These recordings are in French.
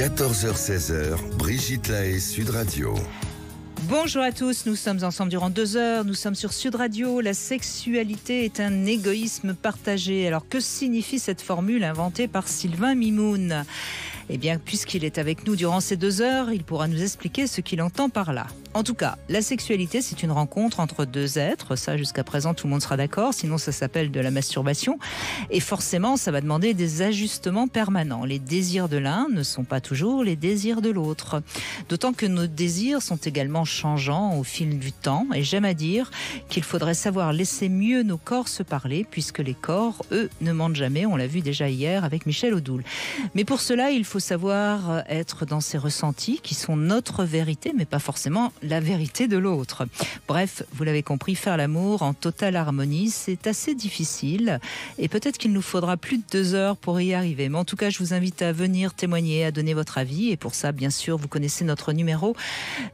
14h-16h, Brigitte Lahaie, Sud Radio. Bonjour à tous, nous sommes ensemble durant 2 heures, nous sommes sur Sud Radio. La sexualité est un égoïsme partagé. Alors que signifie cette formule inventée par Sylvain Mimoun ? Eh bien, puisqu'il est avec nous durant ces 2 heures, il pourra nous expliquer ce qu'il entend par là. En tout cas, la sexualité, c'est une rencontre entre 2 êtres. Ça, jusqu'à présent, tout le monde sera d'accord. Sinon, ça s'appelle de la masturbation. Et forcément, ça va demander des ajustements permanents. Les désirs de l'un ne sont pas toujours les désirs de l'autre. D'autant que nos désirs sont également changeants au fil du temps. Et j'aime à dire qu'il faudrait savoir laisser mieux nos corps se parler, puisque les corps, eux, ne mentent jamais. On l'a vu déjà hier avec Michel Odoul. Mais pour cela, il faut savoir être dans ses ressentis, qui sont notre vérité, mais pas forcément la vérité de l'autre. Bref, vous l'avez compris, faire l'amour en totale harmonie, c'est assez difficile et peut-être qu'il nous faudra plus de 2 heures pour y arriver. Mais en tout cas, je vous invite à venir témoigner, à donner votre avis et pour ça, bien sûr, vous connaissez notre numéro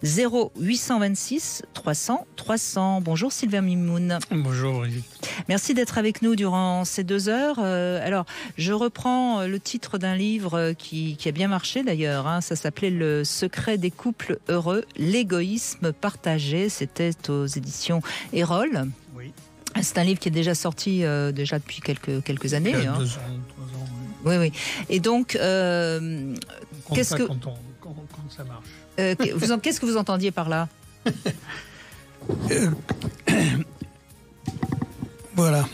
0826 300 300. Bonjour Sylvain Mimoun. Bonjour Brigitte. Merci d'être avec nous durant ces 2 heures. Alors, je reprends le titre d'un livre qui a bien marché d'ailleurs. Ça s'appelait Le secret des couples heureux, l'égoïsme partagé. C'était aux éditions Erol. Oui. C'est un livre qui est déjà sorti déjà depuis quelques années. 2 ans, 3 ans. Oui, oui. Et donc, qu'est-ce que quand ça marche. Qu'est-ce que vous entendiez par là ? Voilà.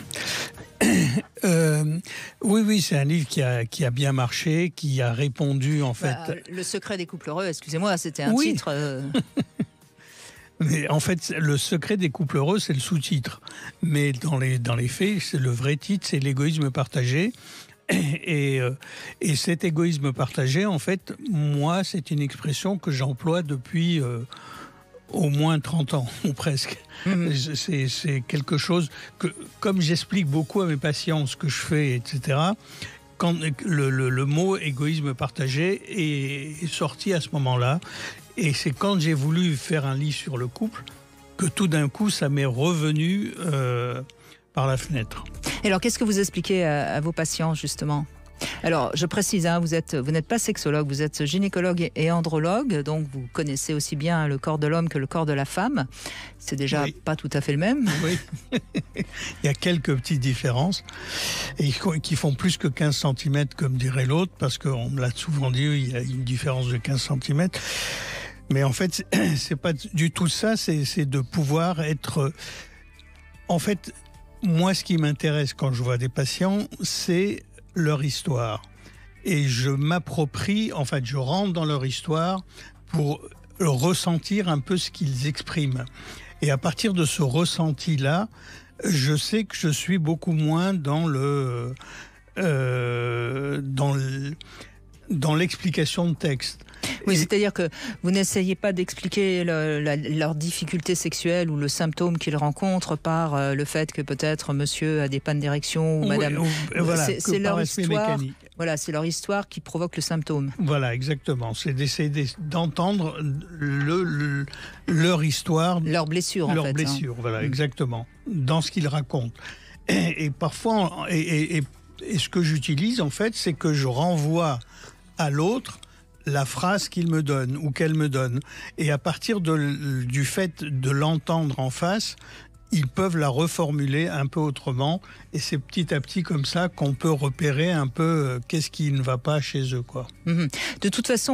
Oui, c'est un livre qui a bien marché, qui a répondu en fait. Le secret des couples heureux, excusez-moi, c'était un titre. Mais en fait, le secret des couples heureux, c'est le sous-titre. Mais dans les faits, c'est le vrai titre, c'est l'égoïsme partagé. Et cet égoïsme partagé, en fait, moi, c'est une expression que j'emploie depuis au moins 30 ans, ou presque. C'est quelque chose que, comme j'explique beaucoup à mes patients ce que je fais, etc., quand le mot égoïsme partagé est sorti à ce moment-là, et c'est quand j'ai voulu faire un livre sur le couple que tout d'un coup, ça m'est revenu par la fenêtre. Et alors, qu'est-ce que vous expliquez à vos patients, justement ? Alors, je précise, vous n'êtes pas sexologue, vous êtes gynécologue et andrologue, donc vous connaissez aussi bien le corps de l'homme que le corps de la femme. C'est déjà pas tout à fait le même. Oui, il y a quelques petites différences et qui font plus que 15 cm, comme dirait l'autre, parce qu'on me l'a souvent dit, il y a une différence de 15 cm. Mais en fait, c'est pas du tout ça, c'est de pouvoir être... En fait, moi, ce qui m'intéresse quand je vois des patients, c'est leur histoire. Et je m'approprie, en fait, je rentre dans leur histoire pour ressentir un peu ce qu'ils expriment. Et à partir de ce ressenti-là, je sais que je suis beaucoup moins dans l'explication de texte. Oui, c'est-à-dire que vous n'essayez pas d'expliquer leur difficulté sexuelle ou le symptôme qu'ils rencontrent par le fait que peut-être monsieur a des pannes d'érection ou madame. Voilà, c'est leur histoire. Mécanique. Voilà, c'est leur histoire qui provoque le symptôme. Voilà, exactement. C'est d'essayer d'entendre leur histoire. Leur blessure, en fait. Leur blessure, voilà, exactement. Dans ce qu'ils racontent. Et parfois, et ce que j'utilise, en fait, c'est que je renvoie à l'autre la phrase qu'il me donne ou qu'elle me donne. Et à partir du fait de l'entendre en face, ils peuvent la reformuler un peu autrement. Et c'est petit à petit comme ça qu'on peut repérer un peu qu'est-ce qui ne va pas chez eux, quoi. De toute façon,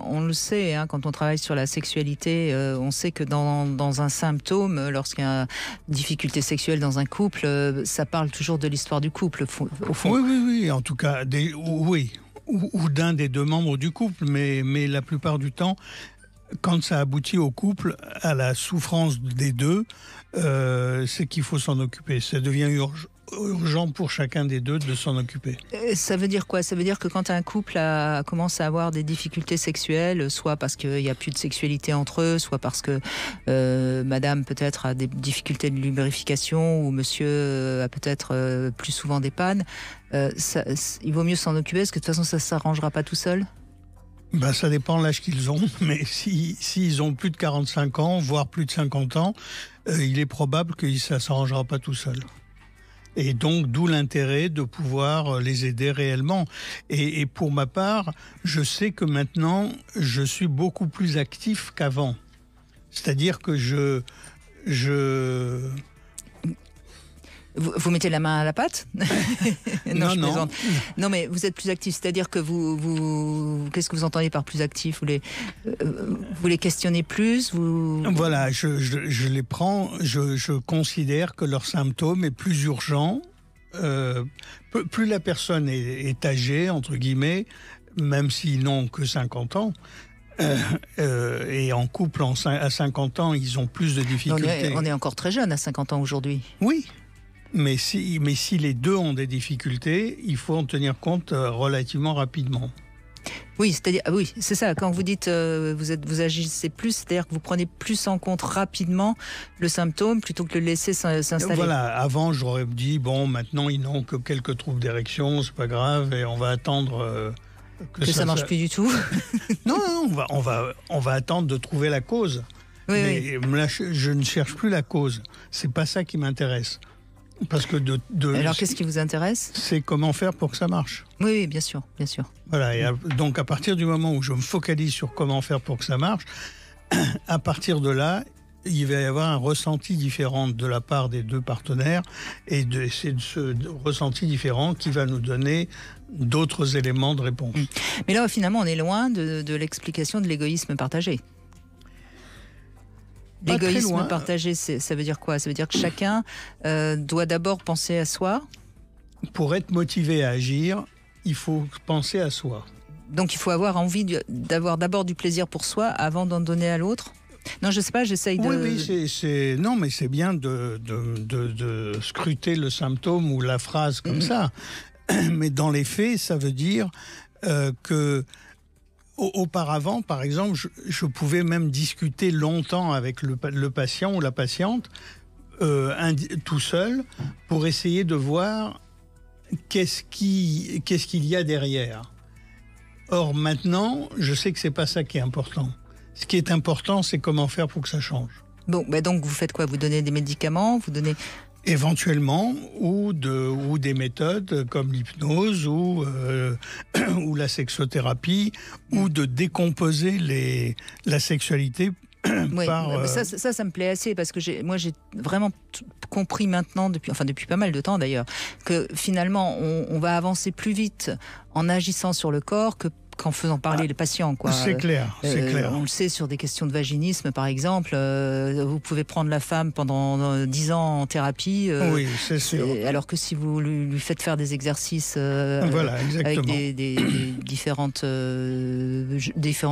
on le sait, quand on travaille sur la sexualité, on sait que dans un symptôme, lorsqu'il y a une difficulté sexuelle dans un couple, ça parle toujours de l'histoire du couple, au fond. Oui, en tout cas, oui. Ou d'un des 2 membres du couple, mais la plupart du temps, quand ça aboutit au couple, à la souffrance des 2, c'est qu'il faut s'en occuper. Ça devient urgent pour chacun des 2 de s'en occuper. Ça veut dire quoi ? Ça veut dire que quand un couple commence à avoir des difficultés sexuelles, soit parce qu'il n'y a plus de sexualité entre eux, soit parce que madame peut-être a des difficultés de lubrification ou monsieur a peut-être plus souvent des pannes, il vaut mieux s'en occuper parce que de toute façon ça ne s'arrangera pas tout seul. Ça dépend de l'âge qu'ils ont, mais s'ils ont plus de 45 ans, voire plus de 50 ans, il est probable que ça ne s'arrangera pas tout seul. Et donc, d'où l'intérêt de pouvoir les aider réellement. Et pour ma part, je sais que maintenant, je suis beaucoup plus actif qu'avant. C'est-à-dire que Vous mettez la main à la pâte? Non, je non. plaisante. Non, mais vous êtes plus actif, c'est-à-dire que qu'est-ce que vous entendez par plus actif? Vous les questionnez plus? Voilà, je les prends, je considère que leur symptôme est plus urgent. Plus la personne est âgée, entre guillemets, même s'ils n'ont que 50 ans, et en couple à 50 ans, ils ont plus de difficultés. On est encore très jeune à 50 ans aujourd'hui. Oui, mais si les deux ont des difficultés, il faut en tenir compte relativement rapidement. Oui, c'est-à-dire, oui, c'est ça. Quand vous dites vous agissez plus, c'est-à-dire que vous prenez plus en compte rapidement le symptôme plutôt que le laisser s'installer. Voilà, avant j'aurais dit maintenant ils n'ont que quelques troubles d'érection, c'est pas grave, et on va attendre que ça marche plus du tout. Non, on va attendre de trouver la cause. Oui, mais oui. Là, je ne cherche plus la cause. C'est pas ça qui m'intéresse. Parce que Alors, qu'est-ce qui vous intéresse? C'est comment faire pour que ça marche. Oui, bien sûr, bien sûr. Voilà, et donc à partir du moment où je me focalise sur comment faire pour que ça marche, à partir de là, il va y avoir un ressenti différent de la part des deux partenaires, et c'est ce ressenti différent qui va nous donner d'autres éléments de réponse. Mais là, finalement, on est loin de l'explication de l'égoïsme partagé. L'égoïsme partagé, ça veut dire quoi? Ça veut dire que chacun doit d'abord penser à soi. Pour être motivé à agir, il faut penser à soi. Donc il faut avoir envie d'avoir d'abord du plaisir pour soi avant d'en donner à l'autre? Non, je sais pas, j'essaye de... Oui, non, mais c'est bien de scruter le symptôme ou la phrase comme ça. Mais dans les faits, ça veut dire que... Auparavant, par exemple, je pouvais même discuter longtemps avec le patient ou la patiente, tout seul, pour essayer de voir qu'est-ce qu'il y a derrière. Or, maintenant, je sais que c'est pas ça qui est important. Ce qui est important, c'est comment faire pour que ça change. Bon, donc vous faites quoi? Vous donnez des médicaments? Vous donnez... Éventuellement, ou des méthodes comme l'hypnose ou la sexothérapie, ou de décomposer la sexualité par... Ça me plaît assez, parce que moi j'ai vraiment compris maintenant, depuis pas mal de temps d'ailleurs, que finalement on va avancer plus vite en agissant sur le corps qu'en faisant parler les patients, quoi. C'est clair, c'est clair. On le sait sur des questions de vaginisme, par exemple. Vous pouvez prendre la femme pendant 10 ans en thérapie. Oui, c'est sûr. Alors que si vous lui faites faire des exercices voilà, exactement. avec des différents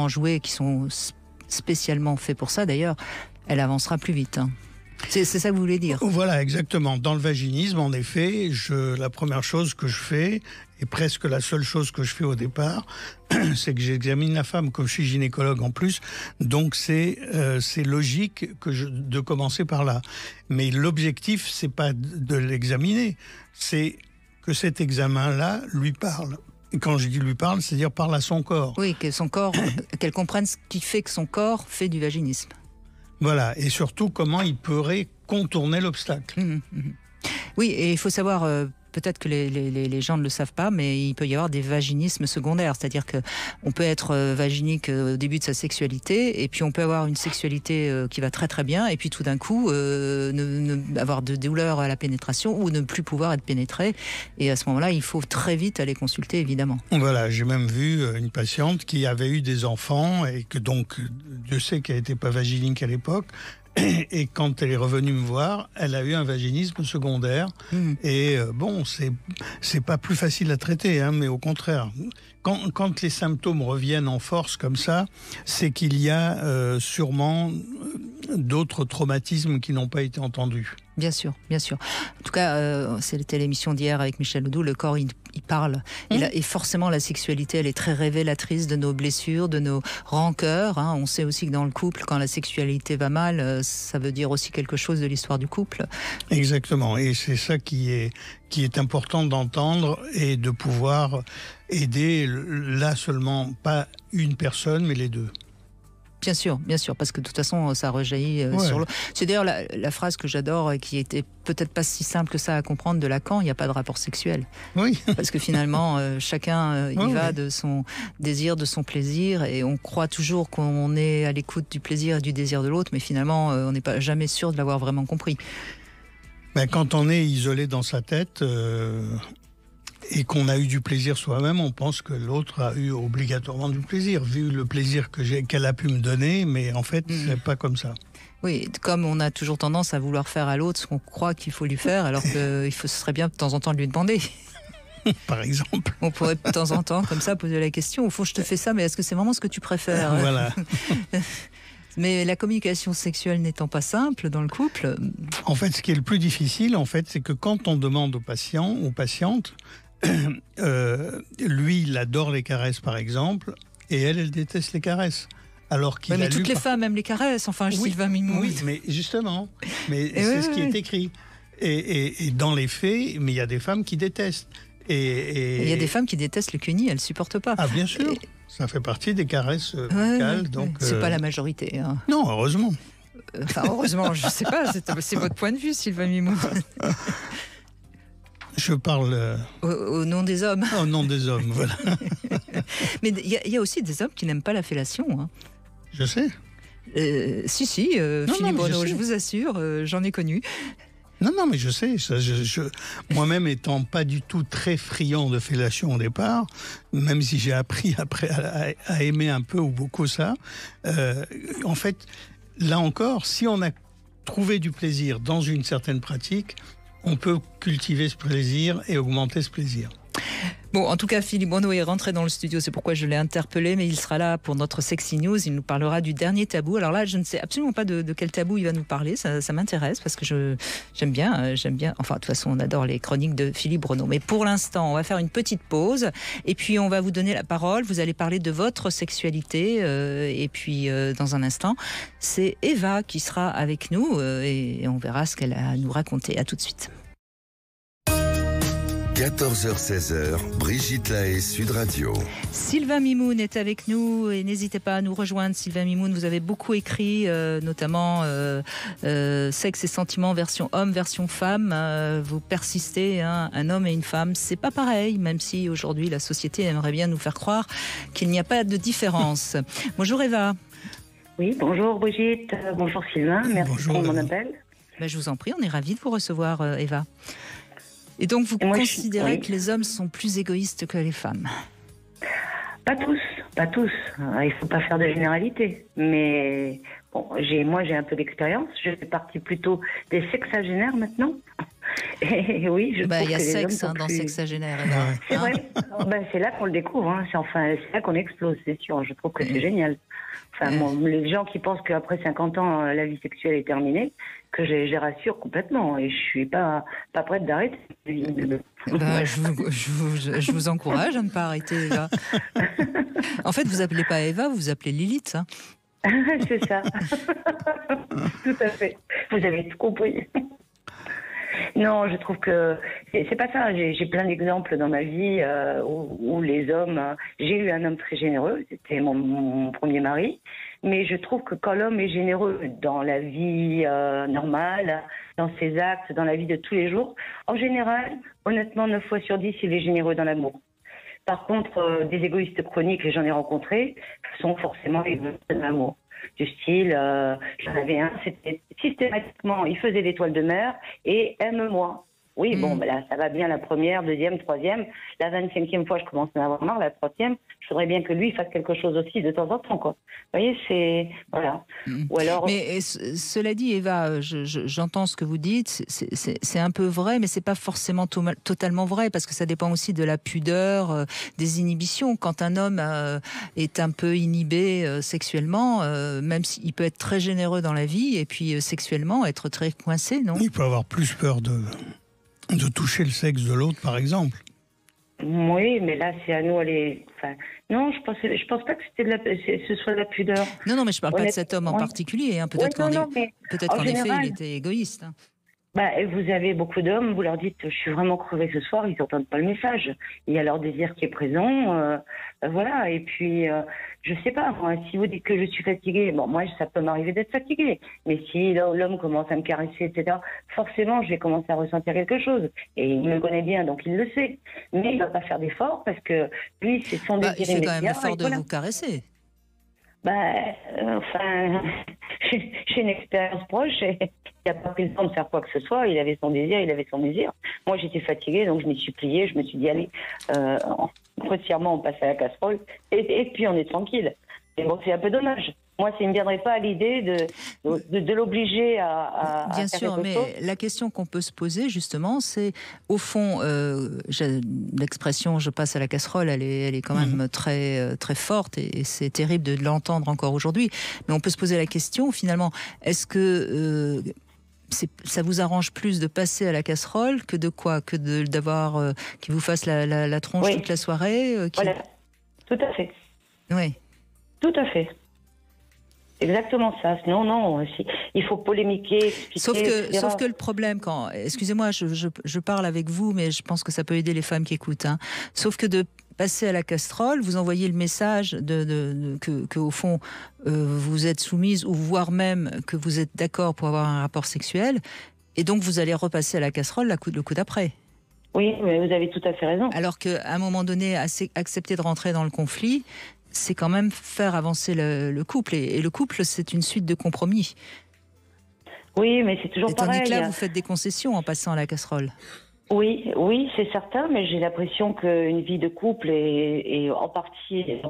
jouets qui sont spécialement faits pour ça, d'ailleurs, elle avancera plus vite. C'est ça que vous voulez dire? Voilà, exactement. Dans le vaginisme, en effet, la première chose que je fais, et presque la seule chose que je fais au départ, c'est que j'examine la femme, comme je suis gynécologue en plus. Donc c'est logique de commencer par là. Mais l'objectif, c'est pas de l'examiner, c'est que cet examen-là lui parle. Et quand je dis lui parle, c'est-à-dire parle à son corps. Oui, que son corps, qu'elle comprenne ce qui fait que son corps fait du vaginisme. Voilà, et surtout comment il pourrait contourner l'obstacle. Oui, et il faut savoir, peut-être que les gens ne le savent pas, mais il peut y avoir des vaginismes secondaires, c'est-à-dire qu'on peut être vaginique au début de sa sexualité, et puis on peut avoir une sexualité qui va très très bien, et puis tout d'un coup avoir de douleurs à la pénétration ou ne plus pouvoir être pénétré, et à ce moment-là, il faut très vite aller consulter, évidemment. Voilà, j'ai même vu une patiente qui avait eu des enfants, et que donc, Dieu sait qu'elle n'était pas vaginique à l'époque, et quand elle est revenue me voir, elle a eu un vaginisme secondaire. Et c'est pas plus facile à traiter, hein, mais au contraire. Quand les symptômes reviennent en force comme ça, c'est qu'il y a sûrement d'autres traumatismes qui n'ont pas été entendus. Bien sûr, bien sûr. En tout cas, c'était l'émission d'hier avec Michel Ledoux, le corps, il parle. Et forcément, la sexualité, elle est très révélatrice de nos blessures, de nos rancœurs. Hein. On sait aussi que dans le couple, quand la sexualité va mal, ça veut dire aussi quelque chose de l'histoire du couple. Exactement. Et c'est ça qui est important d'entendre et de pouvoir aider, là seulement, pas une personne, mais les deux. Bien sûr, parce que de toute façon, ça rejaillit sur l'autre. C'est d'ailleurs la phrase que j'adore et qui était peut-être pas si simple que ça à comprendre de Lacan, il n'y a pas de rapport sexuel. Oui. Parce que finalement, chacun y va de son désir, de son plaisir, et on croit toujours qu'on est à l'écoute du plaisir et du désir de l'autre, mais finalement, on n'est pas jamais sûr de l'avoir vraiment compris. Ben, quand on est isolé dans sa tête... et qu'on a eu du plaisir soi-même, on pense que l'autre a eu obligatoirement du plaisir, vu le plaisir qu'elle a pu me donner, mais en fait, c'est pas comme ça. Oui, comme on a toujours tendance à vouloir faire à l'autre ce qu'on croit qu'il faut lui faire, alors que ce serait bien de temps en temps de lui demander. Par exemple. On pourrait de temps en temps, comme ça, poser la question, au fond, je te fais ça, mais est-ce que c'est vraiment ce que tu préfères? Voilà. Mais la communication sexuelle n'étant pas simple dans le couple... En fait, ce qui est le plus difficile, en fait, c'est que quand on demande aux patients, aux patientes, lui, il adore les caresses, par exemple, et elle déteste les caresses. Alors qu'il mais toutes les femmes aiment les caresses, enfin, Sylvain Mimoun. Oui, mais justement, c'est ce qui est écrit. Et dans les faits, mais il y a des femmes qui détestent. Et il y a des femmes qui détestent le cuni, elles ne supportent pas. Ah, bien sûr, ça fait partie des caresses vocales. Donc, c'est pas la majorité. Hein. Non, heureusement. Enfin, heureusement, je ne sais pas, c'est votre point de vue, Sylvain Mimoun. Je parle... Au nom des hommes. Au nom des hommes, voilà. Mais il y a aussi des hommes qui n'aiment pas la fellation. Hein. Je sais. Si, Philippe Renaud, je vous assure, j'en ai connu. Non, mais je sais. Moi-même étant pas du tout très friand de fellation au départ, même si j'ai appris après à aimer un peu ou beaucoup ça, en fait, là encore, si on a trouvé du plaisir dans une certaine pratique, on peut cultiver ce plaisir et augmenter ce plaisir. Bon, en tout cas, Philippe Renaud est rentré dans le studio, c'est pourquoi je l'ai interpellé, mais il sera là pour notre Sexy News, il nous parlera du dernier tabou. Alors là, je ne sais absolument pas de quel tabou il va nous parler, ça m'intéresse, parce que j'aime bien, enfin, de toute façon, on adore les chroniques de Philippe Renaud. Mais pour l'instant, on va faire une petite pause, et puis on va vous donner la parole, vous allez parler de votre sexualité, et puis dans un instant, c'est Eva qui sera avec nous, et on verra ce qu'elle a à nous raconter. À tout de suite. 14h-16h, Brigitte Lahaie, Sud Radio. Sylvain Mimoun est avec nous et n'hésitez pas à nous rejoindre. Sylvain Mimoun, vous avez beaucoup écrit, notamment Sexe et sentiments version homme, version femme. Vous persistez, hein, un homme et une femme, c'est pas pareil, même si aujourd'hui la société aimerait bien nous faire croire qu'il n'y a pas de différence. Bonjour Eva. Oui, bonjour Brigitte, bonjour Sylvain, merci pour mon appel. Ben, je vous en prie, on est ravis de vous recevoir Eva. Et donc, vous considérez que les hommes sont plus égoïstes que les femmes? Pas tous. Il ne faut pas faire de généralité. Mais bon, moi, j'ai un peu d'expérience. Je fais partie plutôt des sexagénaires maintenant. Et oui, je trouve il y a que sexe les hommes dans plus... sexagénaire. C'est vrai. C'est là qu'on le découvre. Hein. C'est là qu'on explose, c'est sûr. Je trouve que c'est génial. Enfin, les gens qui pensent qu'après 50 ans, la vie sexuelle est terminée, que je les rassure complètement. Et je suis pas prête d'arrêter. Je vous encourage à ne pas arrêter, Eva. En fait, vous appelez pas Eva, vous appelez Lilith. Hein. C'est ça. Tout à fait. Vous avez tout compris. Non, je trouve que c'est pas ça. J'ai plein d'exemples dans ma vie où les hommes... J'ai eu un homme très généreux, c'était mon premier mari, mais je trouve que quand l'homme est généreux dans la vie normale, dans ses actes, dans la vie de tous les jours, en général, honnêtement, 9 fois sur 10, il est généreux dans l'amour. Par contre, des égoïstes chroniques, et j'en ai rencontré, sont forcément égoïstes dans l'amour. Du style, j'en avais un, c'était systématiquement, il faisait l'étoile de mer et aime-moi. Oui, bon, là, ça va bien la première, deuxième, troisième. La 25e fois, je commence à en avoir marre. La 3e, je voudrais bien que lui fasse quelque chose aussi de temps en temps, quoi. Vous voyez, c'est... Voilà. Ou alors... Mais cela dit, Eva, j'entends ce que vous dites. C'est un peu vrai, mais c'est pas forcément totalement vrai, parce que ça dépend aussi de la pudeur, des inhibitions. Quand un homme est un peu inhibé sexuellement, même s'il peut être très généreux dans la vie, et puis sexuellement, être très coincé, non? Il peut avoir plus peur de toucher le sexe de l'autre, par exemple. Oui, mais là, c'est à nous aller... Enfin, non, je pense pas que ce soit de la pudeur. Non, mais je parle pas de cet homme en particulier. Hein. Peut-être qu'en effet, il était égoïste. Hein. Et vous avez beaucoup d'hommes, vous leur dites je suis vraiment crevé ce soir, ils n'entendent pas le message. Il y a leur désir qui est présent, voilà. Et puis je sais pas, moi, si vous dites que je suis fatiguée, bon moi ça peut m'arriver d'être fatiguée, mais si l'homme commence à me caresser, etc., forcément je vais commencer à ressentir quelque chose. Et il me connaît bien, donc il le sait. Mais il va pas faire d'effort parce que lui c'est son désir il fait immédiat. quand même l'effort de voilà. vous caresser. Enfin, j'ai une expérience proche et il n'a pas pris le temps de faire quoi que ce soit. Il avait son désir. Moi, j'étais fatiguée, donc je m'y suis pliée. Je me suis dit, allez, grossièrement, on passe à la casserole et puis on est tranquille. Et bon, c'est un peu dommage. Moi, ça ne me viendrait pas à l'idée de l'obliger à Bien faire sûr, quelque mais chose. la question qu'on peut se poser, justement, c'est, au fond, l'expression « je passe à la casserole », elle est quand même très, très forte et c'est terrible de l'entendre encore aujourd'hui. Mais on peut se poser la question, finalement, est-ce que ça vous arrange plus de passer à la casserole que de quoi? Que d'avoir qu'il vous fasse la tronche toute la soirée Voilà, tout à fait. Oui. Tout à fait. Exactement ça. Non, il faut polémiquer, expliquer, Sauf que le problème, excusez-moi, je parle avec vous, mais je pense que ça peut aider les femmes qui écoutent. Hein. Sauf que de passer à la casserole, vous envoyez le message que au fond, vous êtes soumise, ou voire même que vous êtes d'accord pour avoir un rapport sexuel, et donc vous allez repasser à la casserole le coup d'après. Oui, mais vous avez tout à fait raison. Alors qu'à un moment donné, accepter de rentrer dans le conflit, c'est quand même faire avancer le couple. Et le couple, c'est une suite de compromis. Oui, mais c'est toujours pareil. Tandis que là, vous faites des concessions en passant à la casserole. Oui, c'est certain, mais j'ai l'impression qu'une vie de couple et en particulier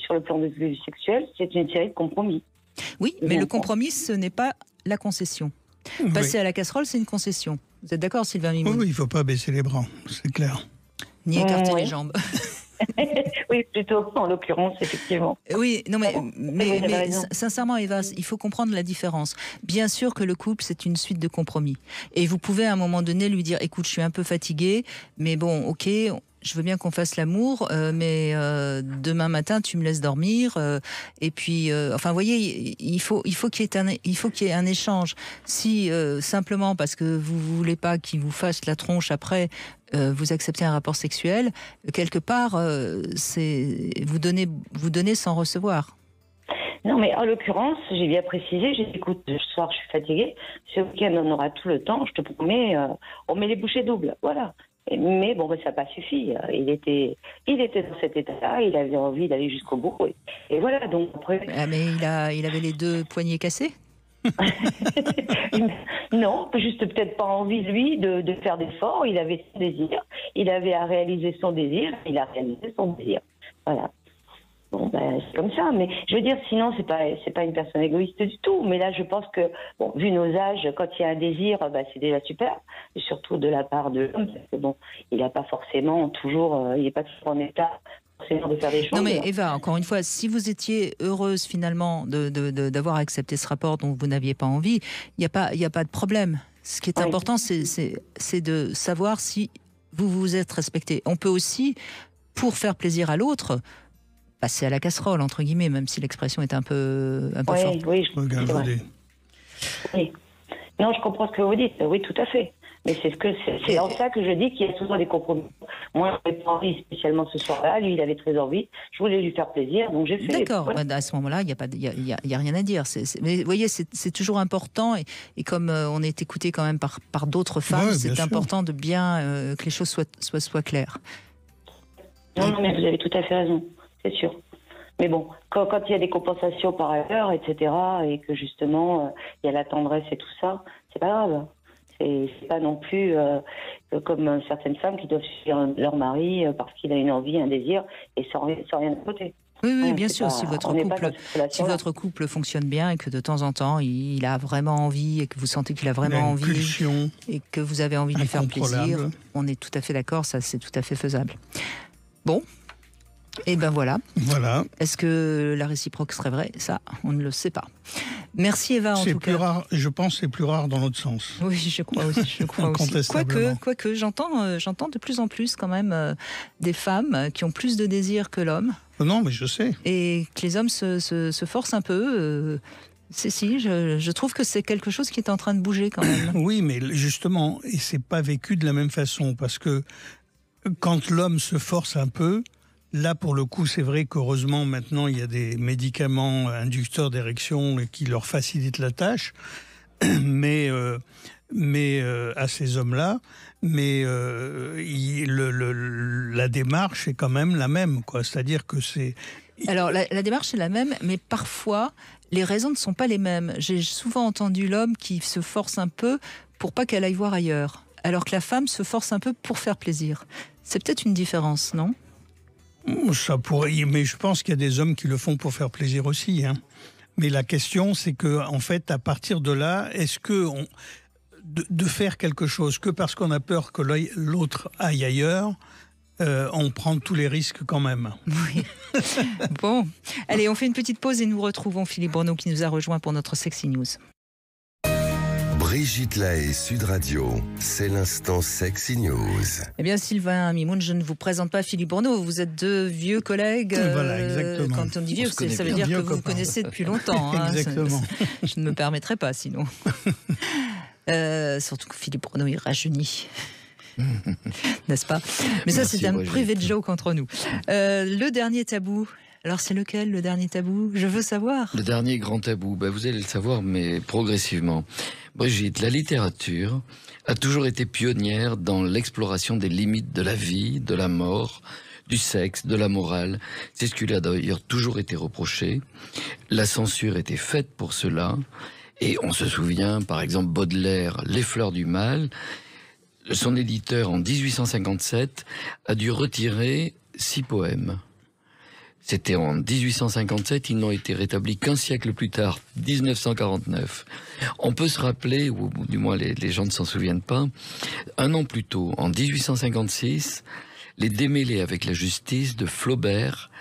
sur le plan de vue sexuel, c'est une série de compromis. Oui, mais le compromis, ce n'est pas la concession. Passer à la casserole, c'est une concession. Vous êtes d'accord, Sylvain Mimoun? Oui, il ne faut pas baisser les bras, c'est clair. Ni écarter les jambes. Oui, plutôt, en l'occurrence, effectivement. Oui, non, mais sincèrement, Eva, il faut comprendre la différence. Bien sûr que le couple, c'est une suite de compromis. Et vous pouvez à un moment donné lui dire, écoute, je suis un peu fatiguée, mais bon, ok, je veux bien qu'on fasse l'amour, mais demain matin, tu me laisses dormir. Et puis, enfin, vous voyez, il faut qu'il y ait un échange. Si simplement parce que vous voulez pas qu'il vous fasse la tronche après, vous acceptez un rapport sexuel, quelque part, c'est vous donnez sans recevoir. Non, mais en l'occurrence, j'ai bien précisé, j'ai dit, écoute, ce soir, je suis fatiguée, ce week-end, on aura tout le temps, je te promets, on met les bouchées doubles, voilà. Mais bon, ça n'a pas suffi. Il était dans cet état-là, il avait envie d'aller jusqu'au bout. Et voilà, donc après... Mais il avait les deux poignets cassés? Non, juste peut-être pas envie, lui, de faire d'efforts. Il avait son désir, il avait à réaliser son désir, il a réalisé son désir. Voilà. Bon, c'est comme ça, mais je veux dire, sinon, c'est pas une personne égoïste du tout. Mais là, je pense que, bon, vu nos âges, quand il y a un désir, c'est déjà super, et surtout de la part de l'homme, parce que bon, il n'est pas forcément toujours, il n'est pas toujours en état forcément de faire des choses. Non, mais Eva, encore une fois, si vous étiez heureuse finalement d'avoir accepté ce rapport dont vous n'aviez pas envie, il n'y a pas de problème. Ce qui est important, c'est de savoir si vous vous êtes respecté. On peut aussi, pour faire plaisir à l'autre, passer à la casserole, entre guillemets, même si l'expression est un peu forte. Oui, oui. Non, je comprends ce que vous dites. Oui, tout à fait. Mais c'est en ça que je dis qu'il y a souvent des compromis. Moi, je n'avais pas envie spécialement ce soir-là. Lui, il avait très envie. Je voulais lui faire plaisir, donc j'ai fait. D'accord. À ce moment-là, il y a rien à dire. Mais vous voyez, c'est toujours important. Et comme on est écouté quand même par d'autres femmes, c'est important de bien que les choses soient claires. Non, mais vous avez tout à fait raison. C'est sûr. Mais bon, quand il y a des compensations par ailleurs, etc., et que justement, il y a la tendresse et tout ça, c'est pas grave. C'est pas non plus comme certaines femmes qui doivent suivre leur mari parce qu'il a une envie, un désir, et sans rien de côté. Oui, bien sûr, si votre couple fonctionne bien et que de temps en temps, il a vraiment envie et que vous sentez qu'il a vraiment envie et que vous avez envie de lui faire plaisir, on est tout à fait d'accord, ça c'est tout à fait faisable. Bon. Et ben voilà. Est-ce que la réciproque serait vraie? Ça, on ne le sait pas. Merci Eva, en tout cas. Rare, je pense que c'est plus rare dans l'autre sens. Oui, je crois aussi. Quoique, j'entends de plus en plus quand même des femmes qui ont plus de désir que l'homme. Non, mais je sais. Et que les hommes se forcent un peu. Si, je trouve que c'est quelque chose qui est en train de bouger quand même. Oui, mais justement, et c'est pas vécu de la même façon, parce que quand l'homme se force un peu, là pour le coup, c'est vrai qu'heureusement maintenant il y a des médicaments inducteurs d'érection qui leur facilitent la tâche, mais à ces hommes-là, mais la démarche est quand même la même, quoi. C'est-à-dire que c'est... Alors la démarche est la même, mais parfois les raisons ne sont pas les mêmes. J'ai souvent entendu l'homme qui se force un peu pour pas qu'elle aille voir ailleurs, alors que la femme se force un peu pour faire plaisir. C'est peut-être une différence, non ? Ça pourrait, mais je pense qu'il y a des hommes qui le font pour faire plaisir aussi, hein. Mais la question, c'est que, en fait, à partir de là, est-ce que de faire quelque chose que parce qu'on a peur que l'autre aille ailleurs, on prend tous les risques quand même. Oui. Bon, allez, on fait une petite pause et nous retrouvons Philippe Bruno qui nous a rejoint pour notre Sexy News. Brigitte Lahaie, Sud Radio, c'est l'instant Sexy News. Eh bien, Sylvain Mimoun, je ne vous présente pas Philippe Bruno. Vous êtes deux vieux collègues. Voilà, exactement. Quand on dit vieux, ça veut dire que vous vous connaissez depuis longtemps. Hein. Exactement. Je ne me permettrai pas sinon. Surtout que Philippe Bruno, il rajeunit. N'est-ce pas? Mais ça, Merci, c'est un Brigitte. privé de joke entre nous. Le dernier tabou. Alors, c'est lequel, le dernier tabou? Je veux savoir. Le dernier grand tabou, vous allez le savoir, mais progressivement. Brigitte, la littérature a toujours été pionnière dans l'exploration des limites de la vie, de la mort, du sexe, de la morale. C'est ce qui lui a d'ailleurs toujours été reproché. La censure était faite pour cela. Et on se souvient, par exemple, Baudelaire, Les Fleurs du Mal. Son éditeur, en 1857, a dû retirer 6 poèmes. C'était en 1857, ils n'ont été rétablis qu'un siècle plus tard, 1949. On peut se rappeler, ou du moins les gens ne s'en souviennent pas, un an plus tôt, en 1856, les démêlés avec la justice de Flaubert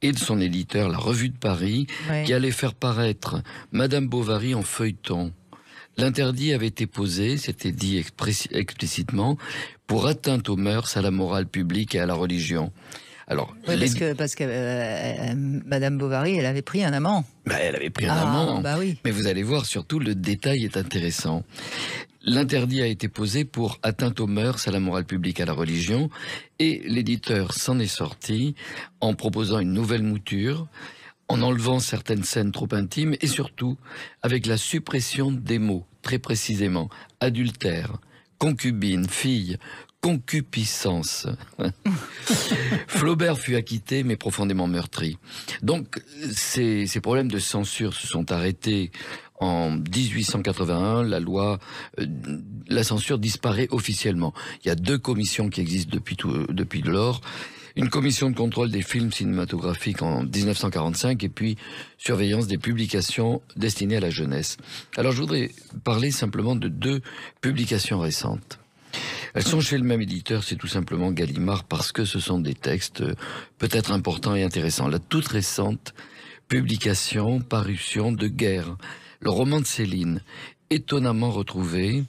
et de son éditeur, la Revue de Paris, Ouais. qui allait faire paraître Madame Bovary en feuilleton. L'interdit avait été posé, c'était dit explicitement, pour atteinte aux mœurs, à la morale publique et à la religion. Alors, Oui, parce que Madame Bovary, elle avait pris un amant. elle avait pris un amant. Bah oui. Mais vous allez voir, surtout, le détail est intéressant. L'interdit a été posé pour atteinte aux mœurs, à la morale publique, à la religion, et l'éditeur s'en est sorti en proposant une nouvelle mouture, en enlevant certaines scènes trop intimes, et surtout avec la suppression des mots, très précisément, adultère, concubine, fille, concupiscence. Flaubert fut acquitté, mais profondément meurtri. Donc, ces problèmes de censure se sont arrêtés en 1881. La censure disparaît officiellement. Il y a 2 commissions qui existent depuis lors. Une commission de contrôle des films cinématographiques en 1945 et puis surveillance des publications destinées à la jeunesse. Alors, je voudrais parler simplement de 2 publications récentes. Elles sont chez le même éditeur, c'est tout simplement Gallimard, parce que ce sont des textes peut-être importants et intéressants. La toute récente parution de Guerre, le roman de Céline, étonnamment retrouvé,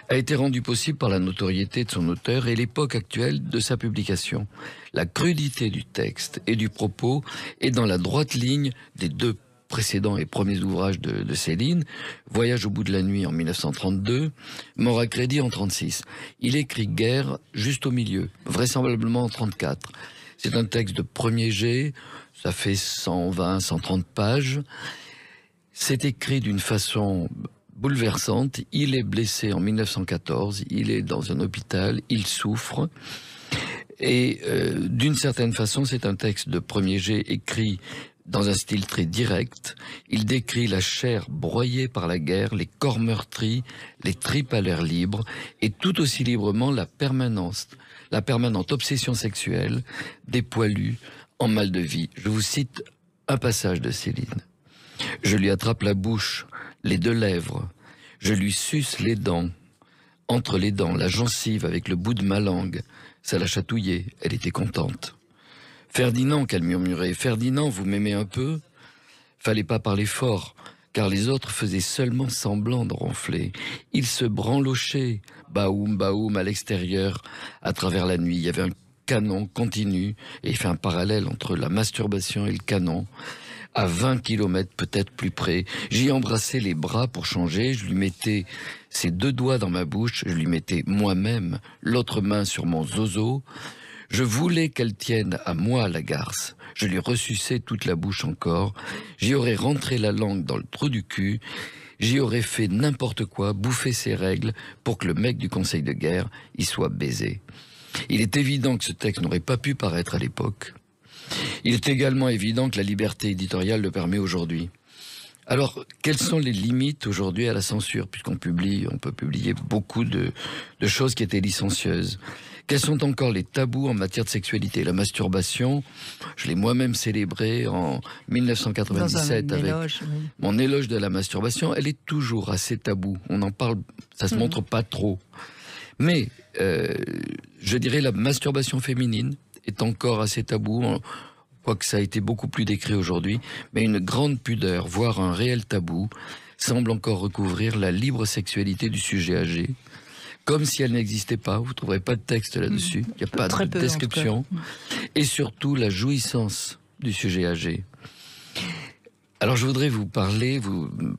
a été rendu possible par la notoriété de son auteur et l'époque actuelle de sa publication. La crudité du texte et du propos est dans la droite ligne des 2 précédents et premiers ouvrages de Céline, Voyage au bout de la nuit en 1932, Mort à crédit en 1936. Il écrit Guerre juste au milieu, vraisemblablement en 1934. C'est un texte de premier jet, ça fait 120, 130 pages. C'est écrit d'une façon bouleversante. Il est blessé en 1914, il est dans un hôpital, il souffre. Et d'une certaine façon, c'est un texte de premier jet écrit dans un style très direct. Il décrit la chair broyée par la guerre, les corps meurtris, les tripes à l'air libre, et tout aussi librement la permanente obsession sexuelle des poilus en mal de vie. Je vous cite un passage de Céline. « Je lui attrape la bouche, les 2 lèvres, je lui suce les dents, entre les dents, la gencive avec le bout de ma langue, ça la chatouillait, elle était contente. Ferdinand, qu'elle murmurait, Ferdinand, vous m'aimez un peu? Fallait pas parler fort, car les autres faisaient seulement semblant de ronfler. Ils se branlochaient, baoum, à l'extérieur, à travers la nuit. Il y avait un canon continu, et il fait un parallèle entre la masturbation et le canon. à 20 kilomètres peut-être plus près. J'y embrassais les bras pour changer, je lui mettais ses 2 doigts dans ma bouche, je lui mettais moi-même l'autre main sur mon zozo. Je voulais qu'elle tienne à moi la garce. Je lui ressuçais toute la bouche encore. J'y aurais rentré la langue dans le trou du cul. J'y aurais fait n'importe quoi, bouffé ses règles pour que le mec du conseil de guerre y soit baisé. Il est évident que ce texte n'aurait pas pu paraître à l'époque. Il est également évident que la liberté éditoriale le permet aujourd'hui. Alors, quelles sont les limites aujourd'hui à la censure, puisqu'on peut publier beaucoup de choses qui étaient licencieuses. Quels sont encore les tabous en matière de sexualité? La masturbation, je l'ai moi-même célébrée en 1997 avec mon éloge de la masturbation. Elle est toujours assez taboue. On en parle, ça se montre pas trop. Mais, je dirais la masturbation féminine est encore assez tabou, quoique ça a été beaucoup plus décrit aujourd'hui, mais une grande pudeur, voire un réel tabou, semble encore recouvrir la libre sexualité du sujet âgé, comme si elle n'existait pas. Vous ne trouverez pas de texte là-dessus, il n'y a pas de description, et surtout la jouissance du sujet âgé. Alors je voudrais vous parler,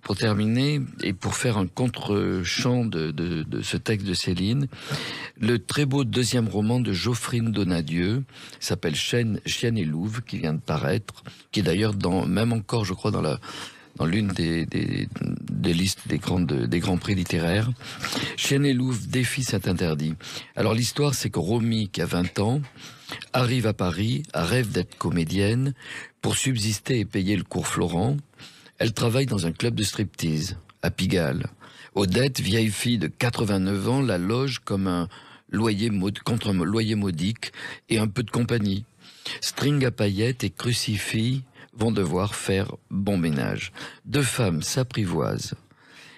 pour terminer, et pour faire un contre-champ de ce texte de Céline, le très beau 2e roman de Geoffrine Donadieu, s'appelle Chienne et Louve, qui vient de paraître, qui est d'ailleurs même encore, je crois, dans l'une des listes des grands prix littéraires. Chienne et Louve défie cet interdit. Alors l'histoire, c'est que Romy, qui a 20 ans, arrive à Paris, rêve d'être comédienne. Pour subsister et payer le cours Florent, elle travaille dans un club de striptease, à Pigalle. Odette, vieille fille de 89 ans, la loge comme contre un loyer modique et un peu de compagnie. String à paillettes et crucifix vont devoir faire bon ménage. 2 femmes s'apprivoisent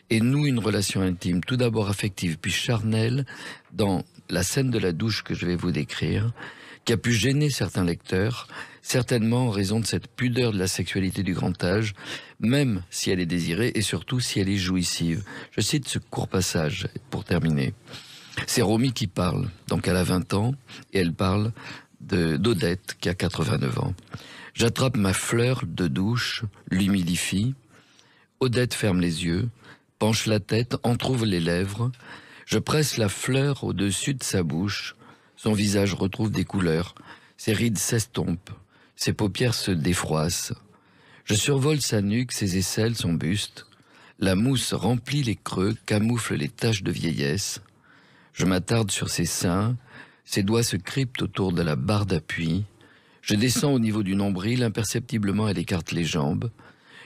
et nouent une relation intime, tout d'abord affective, puis charnelle, dans la scène de la douche que je vais vous décrire, qui a pu gêner certains lecteurs, certainement en raison de cette pudeur de la sexualité du grand âge, même si elle est désirée et surtout si elle est jouissive. Je cite ce court passage pour terminer. C'est Romy qui parle, donc elle a 20 ans, et elle parle d'Odette qui a 89 ans. J'attrape ma fleur de douche, l'humidifie. Odette ferme les yeux, penche la tête, entr'ouvre les lèvres. Je presse la fleur au-dessus de sa bouche. Son visage retrouve des couleurs. Ses rides s'estompent. Ses paupières se défroissent. Je survole sa nuque, ses aisselles, son buste. La mousse remplit les creux, camoufle les taches de vieillesse. Je m'attarde sur ses seins. Ses doigts se cryptent autour de la barre d'appui. Je descends au niveau du nombril, imperceptiblement elle écarte les jambes.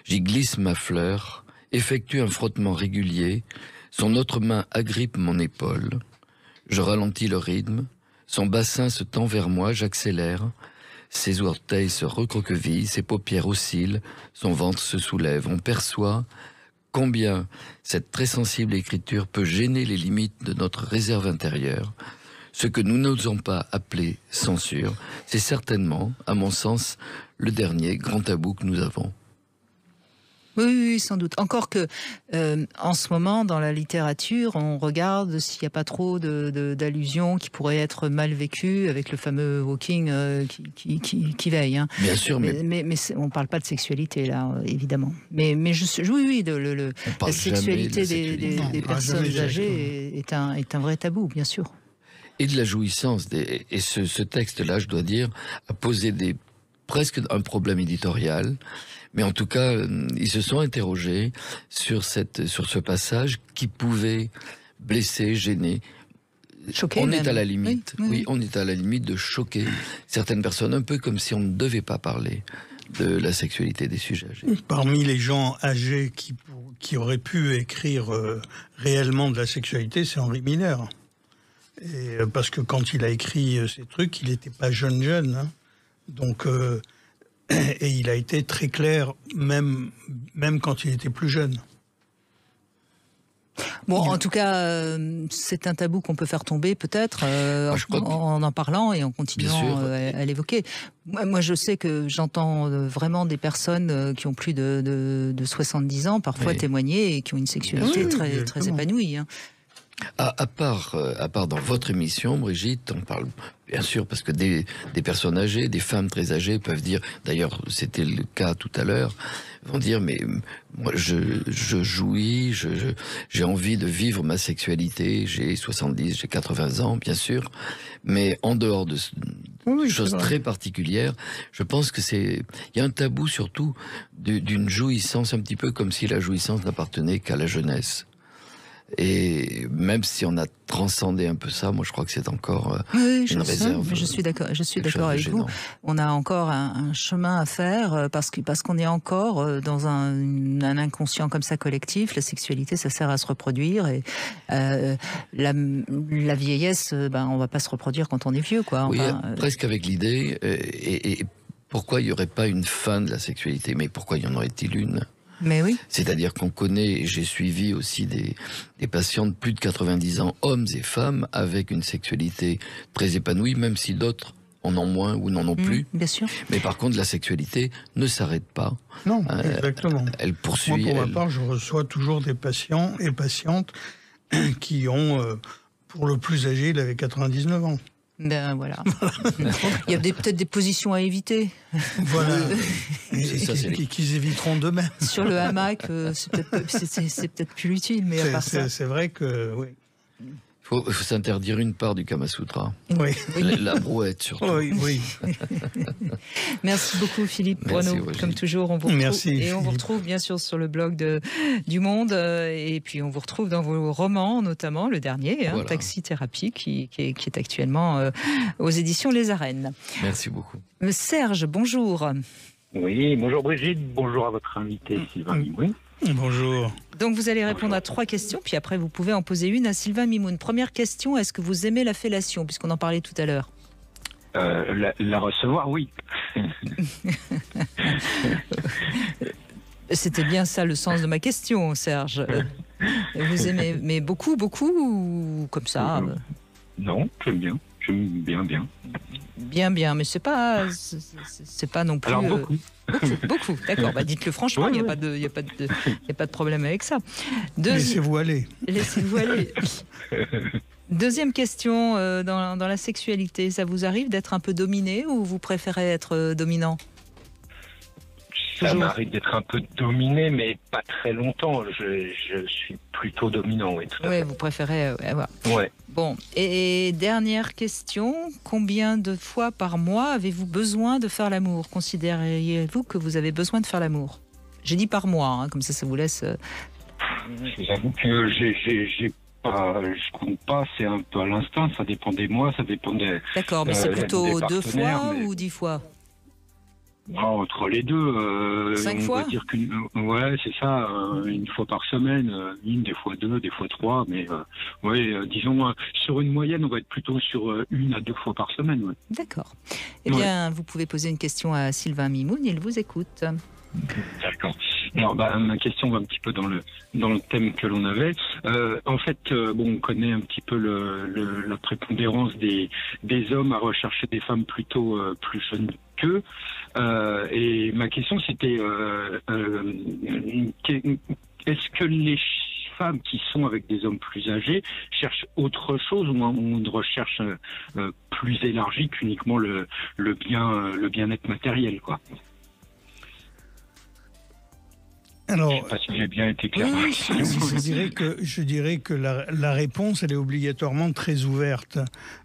J'y glisse ma fleur, effectue un frottement régulier. Son autre main agrippe mon épaule. Je ralentis le rythme. Son bassin se tend vers moi, j'accélère. Ses orteils se recroquevillent, ses paupières oscillent, son ventre se soulève. On perçoit combien cette très sensible écriture peut gêner les limites de notre réserve intérieure. Ce que nous n'osons pas appeler censure, c'est certainement, à mon sens, le dernier grand tabou que nous avons. Oui, sans doute. Encore que, en ce moment, dans la littérature, on regarde s'il n'y a pas trop d'allusions qui pourraient être mal vécues avec le fameux Hawking qui veille. Hein. Bien sûr, mais on ne parle pas de sexualité, là, évidemment. Mais la sexualité des personnes âgées est un vrai tabou, bien sûr. Et de la jouissance. Et ce texte-là, je dois dire, a posé presque un problème éditorial. Mais en tout cas, ils se sont interrogés sur ce passage qui pouvait blesser, gêner. Choquer on même. Est à la limite. Oui. On est à la limite de choquer certaines personnes, un peu comme si on ne devait pas parler de la sexualité des sujets âgés. Parmi les gens âgés qui auraient pu écrire réellement de la sexualité, c'est Henri Miller. Et, parce que quand il a écrit ces trucs, il n'était pas jeune. Hein. Donc... et il a été très clair, même quand il était plus jeune. Bon, en tout cas, c'est un tabou qu'on peut faire tomber, peut-être, en parlant et en continuant à l'évoquer. Moi, je sais que j'entends vraiment des personnes qui ont plus de 70 ans, parfois témoigner, et qui ont une sexualité très épanouie. Hein. À part dans votre émission, Brigitte, on parle bien sûr parce que des personnes âgées, des femmes très âgées peuvent dire, d'ailleurs c'était le cas tout à l'heure, vont dire mais moi je jouis, j'ai envie de vivre ma sexualité, j'ai 70, j'ai 80 ans bien sûr, mais en dehors de choses très particulières, je pense que il y a un tabou surtout d'une jouissance un petit peu comme si la jouissance n'appartenait qu'à la jeunesse. Et même si on a transcendé un peu ça, moi je crois que c'est encore une réserve. Je suis d'accord avec vous. On a encore un chemin à faire parce qu'on est encore dans un inconscient comme ça collectif. La sexualité, ça sert à se reproduire et la vieillesse, on va pas se reproduire quand on est vieux, quoi. Oui, presque avec l'idée. Et pourquoi il y aurait pas une fin de la sexualité? Mais pourquoi y en aurait-il une? Mais oui. C'est-à-dire qu'on connaît, et j'ai suivi aussi des patients de plus de 90 ans, hommes et femmes, avec une sexualité très épanouie, même si d'autres en ont moins ou n'en ont plus. Bien sûr. Mais par contre, la sexualité ne s'arrête pas. Non, exactement. Elle poursuit. Moi, pour ma part, je reçois toujours des patients et patientes qui ont, pour le plus âgé, il avait 99 ans. Ben voilà. Il y a peut-être des positions à éviter. Voilà. Qu'ils éviteront d'eux-mêmes. Sur le hamac, c'est peut-être plus utile, mais à part ça. C'est vrai que oui. Il faut s'interdire une part du Kama Sutra. Oui. La brouette, surtout. Oui. Merci beaucoup, Philippe Breneau. Comme toujours, on vous retrouve. Merci, et Philippe. on vous retrouve bien sûr sur le blog du Monde. Et puis, on vous retrouve dans vos romans, notamment le dernier, voilà. Taxi Thérapie, qui est actuellement aux éditions Les Arènes. Merci beaucoup. Serge, bonjour. Oui, bonjour Brigitte. Bonjour à votre invité, Sylvain Mimoun. Bonjour. Donc vous allez répondre à 3 questions, puis après vous pouvez en poser une à Sylvain Mimoun. Première question, est-ce que vous aimez la fellation, puisqu'on en parlait tout à l'heure? La recevoir, oui. C'était bien ça le sens de ma question, Serge. Vous aimez, mais beaucoup, ou comme ça? Non, j'aime bien. J'aime bien. Bien, mais c'est pas non plus. Alors beaucoup. Beaucoup. D'accord. Dites-le franchement. Il y a pas de problème avec ça. Laissez-vous aller. Laissez-vous aller. Deuxième question, dans la sexualité, ça vous arrive d'être un peu dominé ou vous préférez être dominant? Ça m'arrive d'être un peu dominé, mais pas très longtemps. Je suis plutôt dominant, oui. Oui, vous préférez avoir. Ouais. Bon, et dernière question, combien de fois par mois avez-vous besoin de faire l'amour? Considériez-vous que vous avez besoin de faire l'amour? J'ai dit par mois, comme ça vous laisse... J'avoue que je compte pas, c'est un peu à l'instinct, ça dépend des mois, ça dépend des... D'accord, mais c'est plutôt 2 fois ou 10 fois? Entre les deux, 5 on fois va dire ouais, c'est ça, une fois par semaine, des fois 2, des fois 3, mais disons sur une moyenne, on va être plutôt sur 1 à 2 fois par semaine. Ouais. D'accord. Eh bien, vous pouvez poser une question à Sylvain Mimoun, il vous écoute. D'accord. Alors, ma question va un petit peu dans le thème que l'on avait. En fait, on connaît un petit peu la prépondérance des hommes à rechercher des femmes plutôt plus jeunes qu'eux. Et ma question, c'était est-ce que les femmes qui sont avec des hommes plus âgés cherchent autre chose ou une recherche plus élargie qu'uniquement le bien-être matériel, quoi? Alors, je ne sais pas si j'ai bien été clair. Oui, je dirais que la réponse, elle est obligatoirement très ouverte,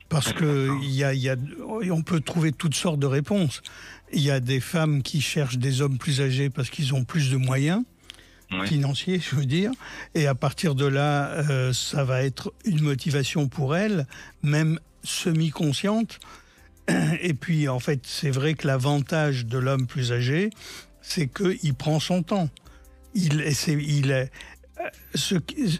parce que on peut trouver toutes sortes de réponses. Il y a des femmes qui cherchent des hommes plus âgés parce qu'ils ont plus de moyens financiers, je veux dire, et à partir de là, ça va être une motivation pour elles, même semi-consciente. Et puis, en fait, c'est vrai que l'avantage de l'homme plus âgé, c'est qu'il prend son temps.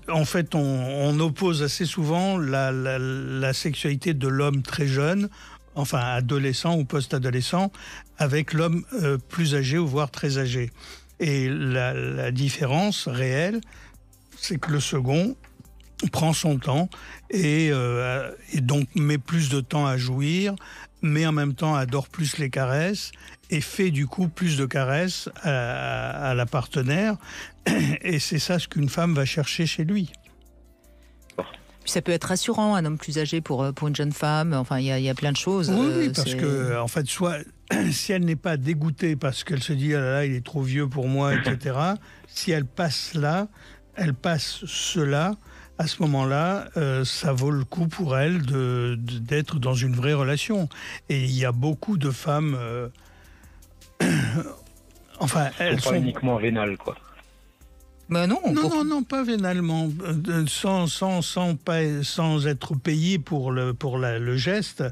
En fait, on oppose assez souvent la sexualité de l'homme très jeune, enfin adolescent ou post-adolescent, avec l'homme plus âgé ou voire très âgé. Et la différence réelle, c'est que le second prend son temps et donc met plus de temps à jouir, mais en même temps adore plus les caresses et fait du coup plus de caresses à la partenaire. Et c'est ça ce qu'une femme va chercher chez lui. Puis ça peut être rassurant, un homme plus âgé pour une jeune femme. Enfin, il y a plein de choses. Oui, parce que, en fait, soit si elle n'est pas dégoûtée parce qu'elle se dit, ah là là, il est trop vieux pour moi, etc., si elle passe cela, à ce moment-là, ça vaut le coup pour elle d'être dans une vraie relation. Et il y a beaucoup de femmes... enfin, elles sont... pas uniquement vénales, quoi. Ben non, non, pas vénalement, sans être payées pour le geste.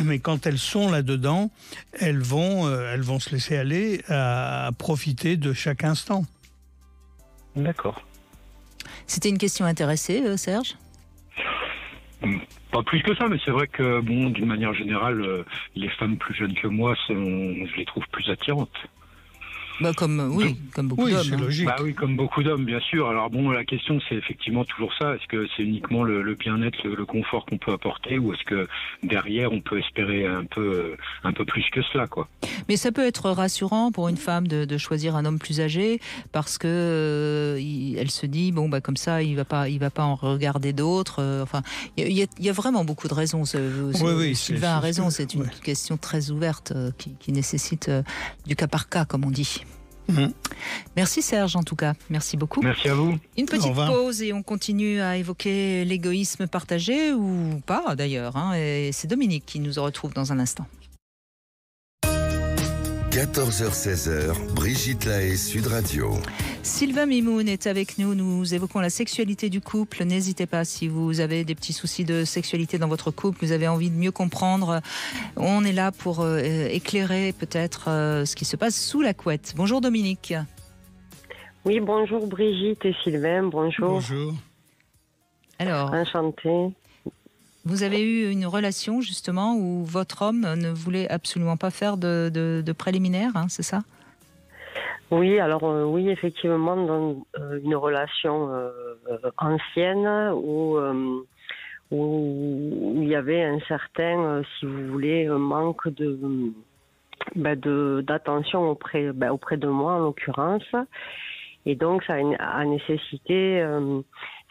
Mais quand elles sont là-dedans, elles vont se laisser aller à profiter de chaque instant. D'accord. C'était une question intéressée, Serge ? Pas plus que ça, mais c'est vrai que, bon, d'une manière générale, les femmes plus jeunes que moi, je les trouve plus attirantes. Bah comme beaucoup d'hommes. C'est logique. Bah oui, comme beaucoup d'hommes, bien sûr. Alors bon, la question, c'est effectivement toujours ça. Est-ce que c'est uniquement le bien-être, le confort qu'on peut apporter, ou est-ce que derrière, on peut espérer un peu plus que cela, quoi. Mais ça peut être rassurant pour une femme de choisir un homme plus âgé, parce que elle se dit bon bah comme ça, il va pas en regarder d'autres. Enfin, il y a vraiment beaucoup de raisons. Oui, Sylvain a raison. C'est une question très ouverte qui nécessite du cas par cas, comme on dit. Merci Serge en tout cas, merci beaucoup. Merci à vous. Une petite pause et on continue à évoquer l'égoïsme partagé ou pas d'ailleurs. Et c'est Dominique qui nous retrouve dans un instant. 14h-16h, Brigitte Lahaie, Sud Radio. Sylvain Mimoun est avec nous. Nous évoquons la sexualité du couple. N'hésitez pas si vous avez des petits soucis de sexualité dans votre couple, vous avez envie de mieux comprendre. On est là pour éclairer peut-être ce qui se passe sous la couette. Bonjour Dominique. Oui, bonjour Brigitte et Sylvain, bonjour. Bonjour. Alors, enchantée. Vous avez eu une relation justement où votre homme ne voulait absolument pas faire de préliminaire, c'est ça ? Oui, alors oui, effectivement, dans une relation ancienne où il y avait un certain, si vous voulez, manque d'attention auprès de moi en l'occurrence, et donc ça a nécessité,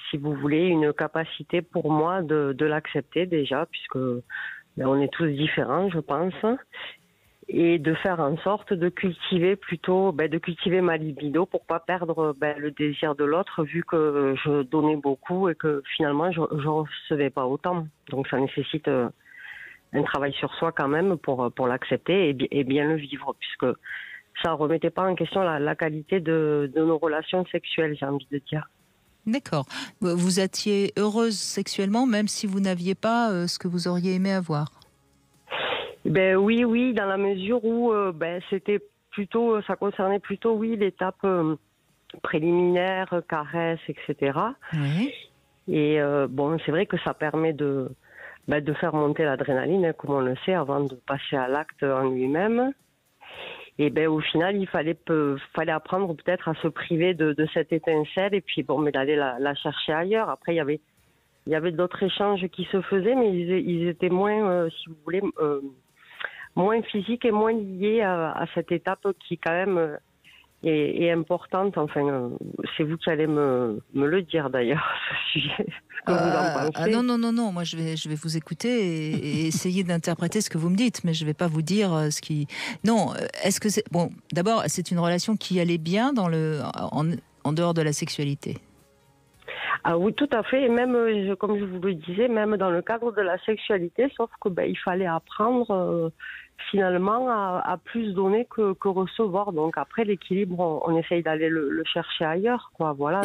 si vous voulez, une capacité pour moi de l'accepter déjà, puisque on est tous différents, je pense. Et de faire en sorte de cultiver ma libido pour pas perdre le désir de l'autre, vu que je donnais beaucoup et que finalement je recevais pas autant. Donc ça nécessite un travail sur soi quand même pour l'accepter et bien le vivre, puisque ça remettait pas en question la qualité de nos relations sexuelles, j'ai envie de dire. D'accord. Vous étiez heureuse sexuellement même si vous n'aviez pas ce que vous auriez aimé avoir ? Oui, dans la mesure où c'était plutôt, ça concernait plutôt l'étape préliminaire, caresse, etc. Oui. Et c'est vrai que ça permet de faire monter l'adrénaline, comme on le sait, avant de passer à l'acte en lui-même. Et au final, il fallait apprendre peut-être à se priver de cette étincelle et puis d'aller la chercher ailleurs. Après, il y avait d'autres échanges qui se faisaient, mais ils étaient moins, si vous voulez, moins physiques et moins liés à cette étape qui quand même est importante. Enfin, c'est vous qui allez me le dire d'ailleurs, ce sujet. Ce que vous en pensez. Non. Moi, je vais vous écouter et essayer d'interpréter ce que vous me dites, mais je ne vais pas vous dire ce qui. Non. Est-ce que c'est bon ? D'abord, c'est une relation qui allait bien en dehors de la sexualité. Ah oui, tout à fait. Et même, comme je vous le disais, même dans le cadre de la sexualité, sauf que il fallait apprendre finalement à plus donner que recevoir. Donc après, l'équilibre, on essaye d'aller le chercher ailleurs, quoi. Voilà.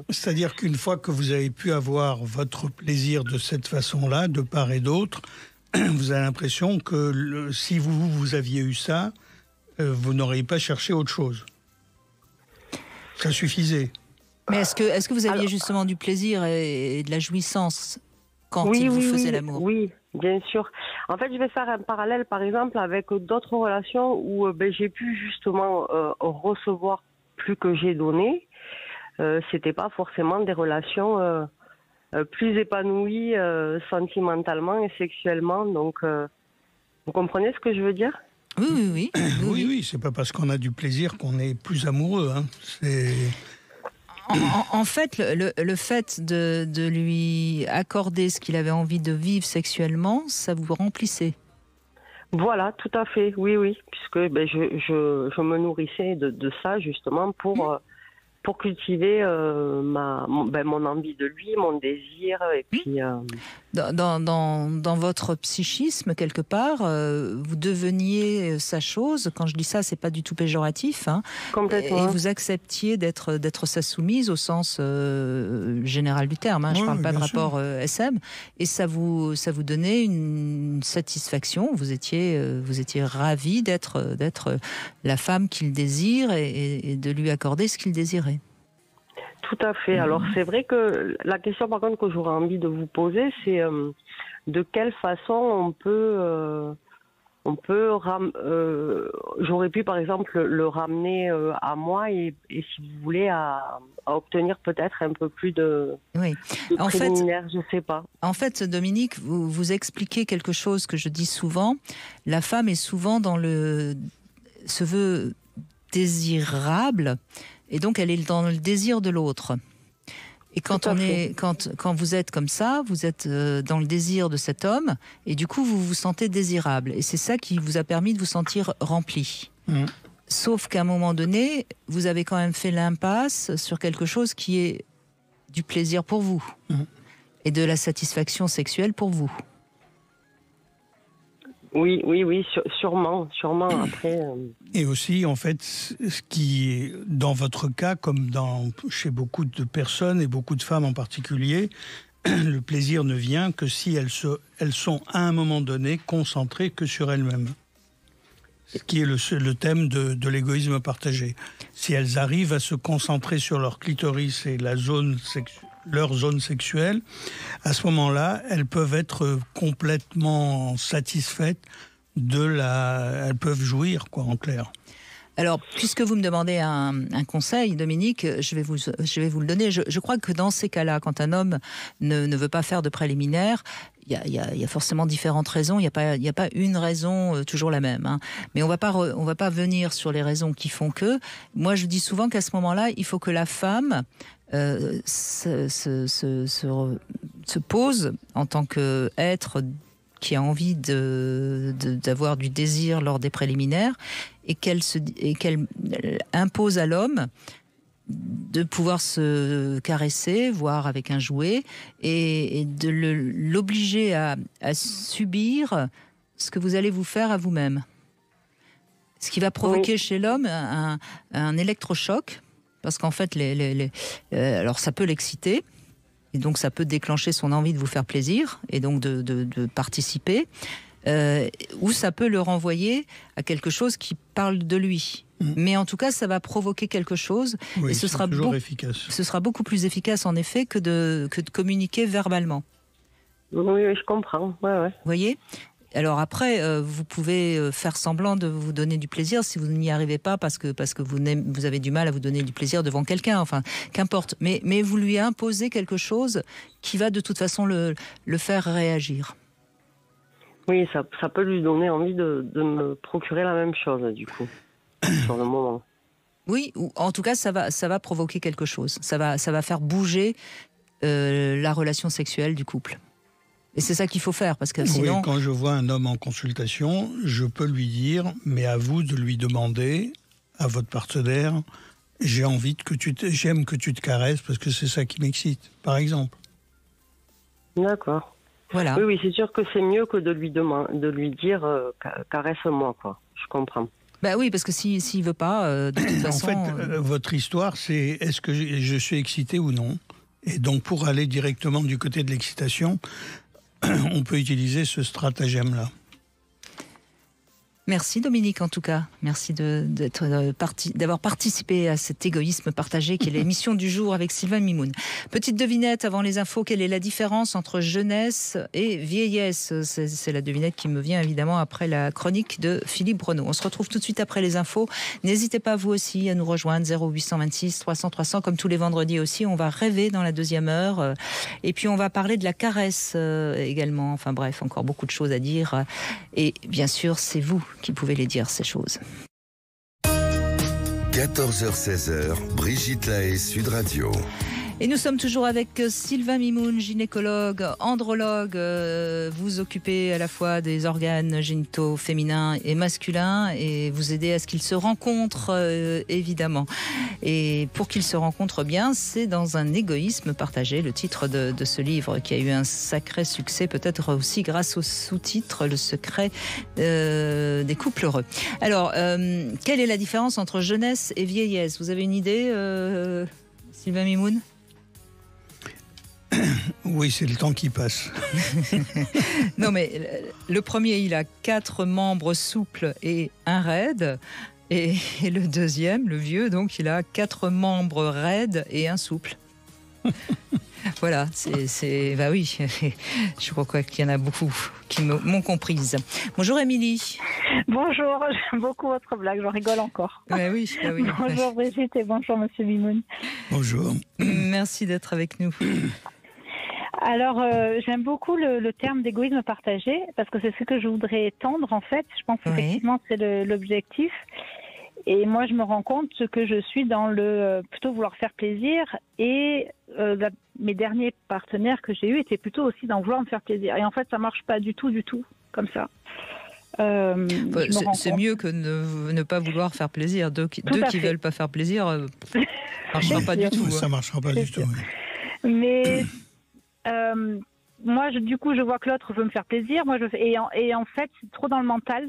C'est-à-dire qu'une fois que vous avez pu avoir votre plaisir de cette façon-là, de part et d'autre, vous avez l'impression que si vous aviez eu ça, vous n'auriez pas cherché autre chose. Ça suffisait. Mais est-ce que vous aviez justement du plaisir et de la jouissance quand il vous faisait l'amour ? Oui, bien sûr. En fait, je vais faire un parallèle, par exemple, avec d'autres relations où j'ai pu justement recevoir plus que j'ai donné. C'était pas forcément des relations plus épanouies sentimentalement et sexuellement. Donc, vous comprenez ce que je veux dire ? Oui, c'est pas parce qu'on a du plaisir qu'on est plus amoureux. C'est... En fait, le fait de lui accorder ce qu'il avait envie de vivre sexuellement, ça vous remplissait. Voilà, tout à fait, oui, puisque je me nourrissais de ça justement pour cultiver mon envie de lui, mon désir, et puis... Dans votre psychisme, quelque part, vous deveniez sa chose. Quand je dis ça, c'est pas du tout péjoratif. Hein. Complètement. Et vous acceptiez d'être sa soumise au sens général du terme. Hein. Je parle pas de rapport SM. Et ça vous donnait une satisfaction. Vous étiez ravi d'être la femme qu'il désire et de lui accorder ce qu'il désirait. Tout à fait. Alors c'est vrai que la question par contre que j'aurais envie de vous poser, c'est de quelle façon j'aurais pu par exemple le ramener à moi et si vous voulez à obtenir peut-être un peu plus de préliminaire, je sais pas. En fait, Dominique, vous expliquez quelque chose que je dis souvent. La femme est souvent dans se veut désirable. Et donc, elle est dans le désir de l'autre. Et quand vous êtes comme ça, vous êtes dans le désir de cet homme, et du coup, vous vous sentez désirable. Et c'est ça qui vous a permis de vous sentir rempli. Mmh. Sauf qu'à un moment donné, vous avez quand même fait l'impasse sur quelque chose qui est du plaisir pour vous. Mmh. Et de la satisfaction sexuelle pour vous. Oui, sûrement après. Et aussi, en fait, ce qui est dans votre cas, comme chez beaucoup de personnes et beaucoup de femmes en particulier, le plaisir ne vient que si elles sont à un moment donné concentrées que sur elles-mêmes. Ce qui est le thème de l'égoïsme partagé. Si elles arrivent à se concentrer sur leur clitoris et leur zone sexuelle, à ce moment-là, elles peuvent être complètement satisfaites elles peuvent jouir, quoi, en clair. Alors, puisque vous me demandez un conseil, Dominique, je vais vous le donner. Je crois que dans ces cas-là, quand un homme ne veut pas faire de préliminaire, il y a forcément différentes raisons. Il n'y a pas une raison toujours la même. Hein. Mais on va pas venir sur les raisons qui font que. Moi, je dis souvent qu'à ce moment-là, il faut que la femme se pose en tant qu'être qui a envie d'avoir du désir lors des préliminaires et qu'elle impose à l'homme de pouvoir se caresser, voire avec un jouet, et de l'obliger à subir ce que vous allez vous faire à vous-même. Ce qui va provoquer chez l'homme un électrochoc, parce qu'en fait, alors ça peut l'exciter, et donc ça peut déclencher son envie de vous faire plaisir, et donc de participer, ou ça peut le renvoyer à quelque chose qui parle de lui. Mais en tout cas, ça va provoquer quelque chose, et ce sera beaucoup plus efficace en effet que de communiquer verbalement. Oui, je comprends. Ouais. Vous voyez ? Alors après, vous pouvez faire semblant de vous donner du plaisir si vous n'y arrivez pas parce que vous avez du mal à vous donner du plaisir devant quelqu'un, enfin, qu'importe. Mais vous lui imposez quelque chose qui va de toute façon le faire réagir. Oui, ça peut lui donner envie de me procurer la même chose, du coup, sur le moment. Oui, ou en tout cas, ça va provoquer quelque chose. Ça va faire bouger la relation sexuelle du couple. Et c'est ça qu'il faut faire, parce que sinon... Oui, quand je vois un homme en consultation, je peux lui dire, mais à vous de lui demander, à votre partenaire, j'aime que tu te caresses, parce que c'est ça qui m'excite, par exemple. D'accord. Voilà. Oui, c'est sûr que c'est mieux que de lui dire caresse-moi, quoi. Je comprends. Bah oui, parce que s'il veut pas, de toute façon... En fait, votre histoire, c'est est-ce que je suis excité ou non ? Et donc, pour aller directement du côté de l'excitation, on peut utiliser ce stratagème-là. Merci Dominique, en tout cas. Merci d'avoir participé à cet égoïsme partagé qui est l'émission du jour avec Sylvain Mimoun. Petite devinette avant les infos, quelle est la différence entre jeunesse et vieillesse ? C'est la devinette qui me vient évidemment après la chronique de Philippe Breneau. On se retrouve tout de suite après les infos. N'hésitez pas vous aussi à nous rejoindre 0826 300 300 comme tous les vendredis aussi. On va rêver dans la deuxième heure et puis on va parler de la caresse également. Enfin bref, encore beaucoup de choses à dire et bien sûr c'est vous qui pouvez les dire, ces choses. 14h-16h, Brigitte Lahaie, Sud Radio. Et nous sommes toujours avec Sylvain Mimoun, gynécologue, andrologue. Vous occupez à la fois des organes génitaux féminins et masculins et vous aidez à ce qu'ils se rencontrent, évidemment. Et pour qu'ils se rencontrent bien, c'est dans un égoïsme partagé, le titre de ce livre qui a eu un sacré succès, peut-être aussi grâce au sous-titre, Le secret des couples heureux. Alors, quelle est la différence entre jeunesse et vieillesse? Vous avez une idée, Sylvain Mimoun? Oui, c'est le temps qui passe. Non, mais le premier, il a 4 membres souples et un raide. Et le deuxième, le vieux, donc, il a 4 membres raides et un souple. Voilà, bah oui, je crois qu'il y en a beaucoup qui m'ont comprise. Bonjour Émilie. Bonjour, j'aime beaucoup votre blague, j'en rigole encore. Ouais, oui, bah oui. Bonjour Brigitte et bonjour Monsieur Mimoun. Bonjour. Merci d'être avec nous. Alors, j'aime beaucoup le terme d'égoïsme partagé parce que c'est ce que je voudrais étendre en fait. Je pense qu'effectivement c'est l'objectif. Et moi, je me rends compte que je suis dans le plutôt vouloir faire plaisir et mes derniers partenaires que j'ai eus étaient plutôt aussi dans vouloir me faire plaisir. Et en fait, ça marche pas du tout comme ça. C'est mieux que ne pas vouloir faire plaisir. Deux qui veulent pas faire plaisir, ça marchera pas du tout. Ça marchera pas du tout. Mais moi, du coup, je vois que l'autre veut me faire plaisir. Moi, et en fait, c'est trop dans le mental.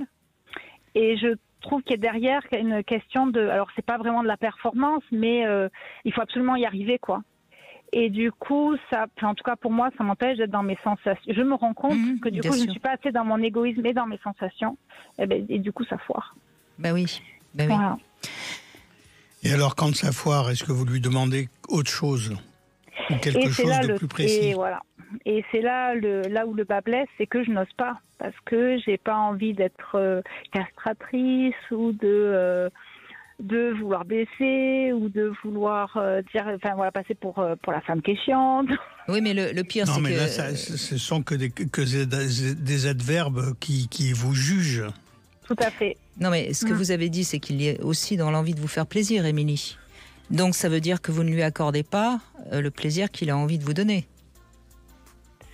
Et je trouve qu'il y a derrière une question de... Alors, c'est pas vraiment de la performance, mais il faut absolument y arriver, quoi. Et du coup, en tout cas pour moi, ça m'empêche d'être dans mes sensations. Je me rends compte que du coup, je ne suis pas assez dans mon égoïsme et dans mes sensations. Et du coup, ça foire. Ben oui. Voilà. Et alors, quand ça foire, est-ce que vous lui demandez autre chose ou quelque chose de plus précis? Et voilà. Et c'est là où le bas blesse, c'est que je n'ose pas. Parce que j'ai pas envie d'être castratrice ou de vouloir baisser ou de vouloir passer pour la femme qui est chiante. Oui, mais le pire, c'est que... Non, mais là, ce sont que des adverbes qui vous jugent. Tout à fait. Non, mais ce que vous avez dit, c'est qu'il y a aussi dans l'envie de vous faire plaisir, Émilie. Donc, ça veut dire que vous ne lui accordez pas le plaisir qu'il a envie de vous donner.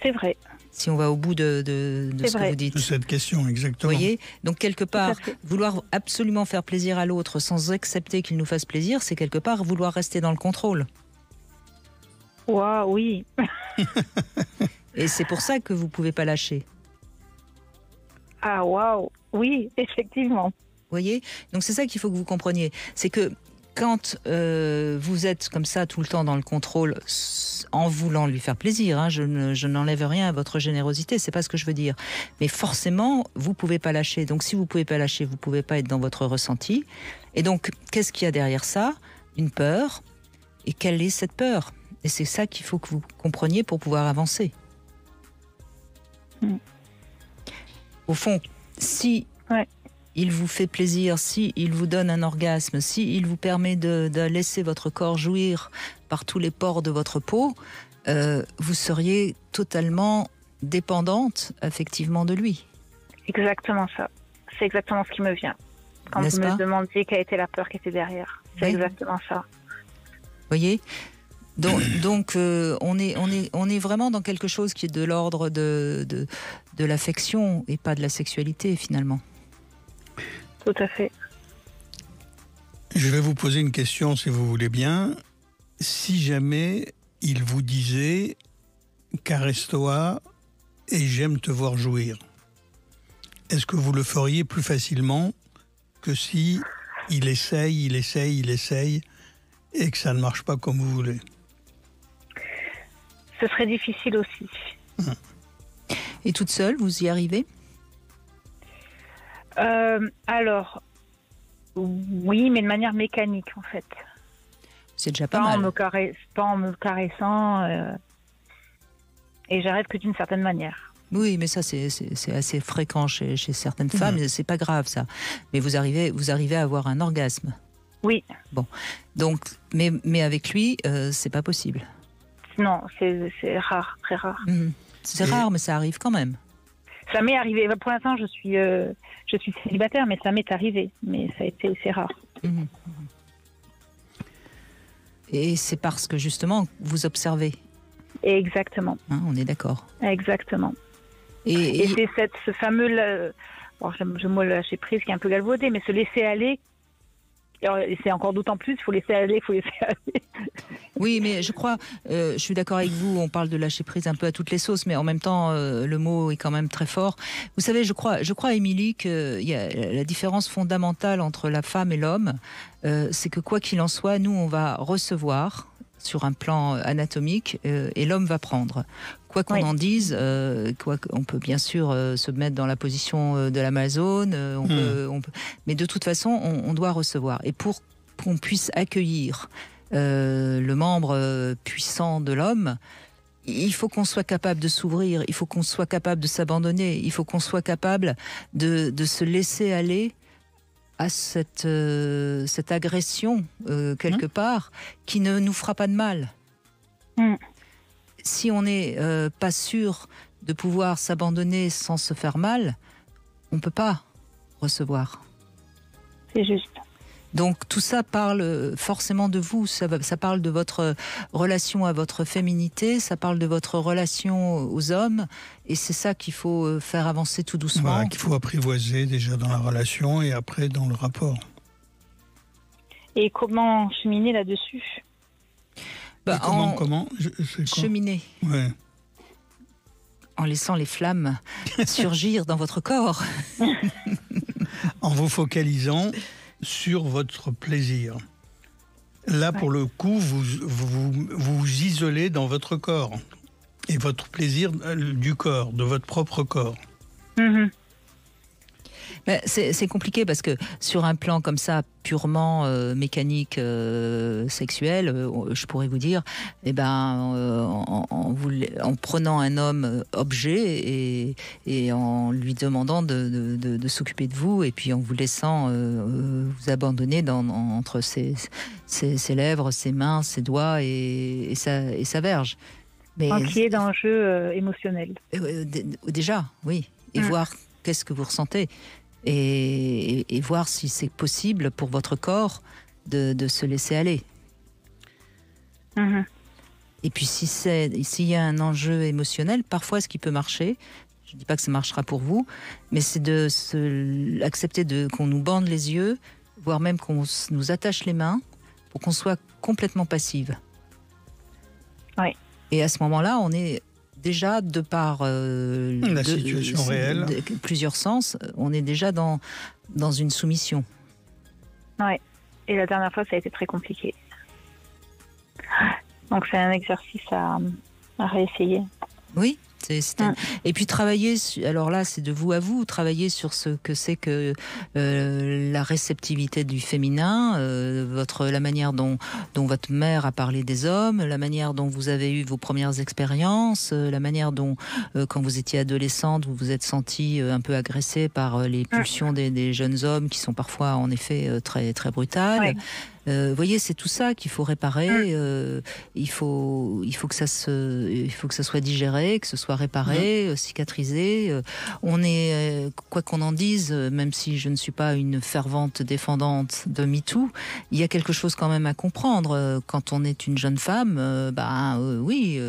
C'est vrai. Si on va au bout de ce que vous dites. De cette question, exactement. Vous voyez ? Donc, quelque part, vouloir absolument faire plaisir à l'autre sans accepter qu'il nous fasse plaisir, c'est quelque part vouloir rester dans le contrôle. Waouh, oui. Et c'est pour ça que vous ne pouvez pas lâcher. Ah, waouh, oui, effectivement. Vous voyez ? Donc, c'est ça qu'il faut que vous compreniez. C'est que quand vous êtes comme ça tout le temps dans le contrôle en voulant lui faire plaisir, hein, je n'enlève rien à votre générosité, c'est pas ce que je veux dire. Mais forcément, vous pouvez pas lâcher. Donc si vous pouvez pas lâcher, vous pouvez pas être dans votre ressenti. Et donc, qu'est-ce qu'il y a derrière ça ? Une peur. Et quelle est cette peur ? Et c'est ça qu'il faut que vous compreniez pour pouvoir avancer. Au fond, si... il vous fait plaisir, si il vous donne un orgasme, si il vous permet de laisser votre corps jouir par tous les pores de votre peau, vous seriez totalement dépendante, effectivement, de lui. Exactement ça. C'est exactement ce qui me vient. Quand vous me demandiez quelle était la peur qui était derrière. C'est exactement ça. Vous voyez ? Donc on est vraiment dans quelque chose qui est de l'ordre de l'affection et pas de la sexualité, finalement. Tout à fait. Je vais vous poser une question, si vous voulez bien. Si jamais il vous disait « caresse-toi et j'aime te voir jouir », est-ce que vous le feriez plus facilement que si il essaye et que ça ne marche pas comme vous voulez? Ce serait difficile aussi. Et toute seule, vous y arrivez ? Alors, oui, mais de manière mécanique, en fait. C'est déjà pas mal. Pas en me caressant, et j'arrête que d'une certaine manière. Oui, mais ça, c'est assez fréquent chez certaines femmes, et c'est pas grave, ça. Mais vous arrivez à avoir un orgasme. Oui. Bon, donc, mais avec lui, c'est pas possible. Non, c'est rare, très rare. C'est rare, mais ça arrive quand même. Ça m'est arrivé. Pour l'instant, je suis célibataire, mais ça m'est arrivé. Mais c'est rare. Et c'est parce que justement vous observez. Exactement. Hein, on est d'accord. Exactement. Et c'est ce fameux, bon, j'aime le mot lâcher prise qui est un peu galvaudé, mais se laisser aller. Et c'est encore d'autant plus, il faut laisser aller. Oui, mais je crois, je suis d'accord avec vous, on parle de lâcher prise un peu à toutes les sauces, mais en même temps, le mot est quand même très fort. Vous savez, je crois, Émilie, qu'il y a la différence fondamentale entre la femme et l'homme, c'est que quoi qu'il en soit, nous, on va recevoir sur un plan anatomique et l'homme va prendre. Quoi qu'on en dise, on peut bien sûr se mettre dans la position de l'Amazone, mais de toute façon, on doit recevoir. Et pour qu'on puisse accueillir le membre puissant de l'homme, il faut qu'on soit capable de s'ouvrir, il faut qu'on soit capable de s'abandonner, il faut qu'on soit capable de se laisser aller à cette agression quelque part qui ne nous fera pas de mal. Si on n'est pas sûr de pouvoir s'abandonner sans se faire mal, on ne peut pas recevoir. C'est juste. Donc tout ça parle forcément de vous, ça parle de votre relation à votre féminité, ça parle de votre relation aux hommes, et c'est ça qu'il faut faire avancer tout doucement. Voilà, qu'il faut apprivoiser déjà dans la relation et après dans le rapport. Et comment cheminer là-dessus ? Comment cheminer. Ouais. En laissant les flammes surgir dans votre corps. En vous focalisant sur votre plaisir. Là, pour le coup, vous isolez dans votre corps. Et votre plaisir du corps, de votre propre corps. C'est compliqué parce que sur un plan comme ça, purement mécanique, sexuel, je pourrais vous dire, en prenant un homme objet et en lui demandant de s'occuper de vous et puis en vous laissant vous abandonner entre ses lèvres, ses mains, ses doigts et sa verge. Entier d'enjeux émotionnels. Déjà, oui. Et voir qu'est-ce que vous ressentez. Et voir si c'est possible pour votre corps de se laisser aller. Et puis s'il y a un enjeu émotionnel, parfois ce qui peut marcher, je ne dis pas que ça marchera pour vous, mais c'est accepter qu'on nous bande les yeux, voire même qu'on nous attache les mains pour qu'on soit complètement passive. Oui. Et à ce moment-là, on est déjà, de par la situation réelle, plusieurs sens, on est déjà dans une soumission. Oui. Et la dernière fois, ça a été très compliqué. Donc c'est un exercice à réessayer. Oui. Et puis travailler, alors là c'est de vous à vous, travailler sur ce que c'est que la réceptivité du féminin, la manière dont votre mère a parlé des hommes, la manière dont vous avez eu vos premières expériences, la manière dont quand vous étiez adolescente vous vous êtes sentie un peu agressée par les pulsions des jeunes hommes qui sont parfois en effet très, très brutales. Vous voyez, c'est tout ça qu'il faut réparer. Il faut que ça soit digéré, que ce soit réparé, cicatrisé. On est, quoi qu'on en dise, même si je ne suis pas une fervente défendante de MeToo, il y a quelque chose quand même à comprendre. Quand on est une jeune femme, oui,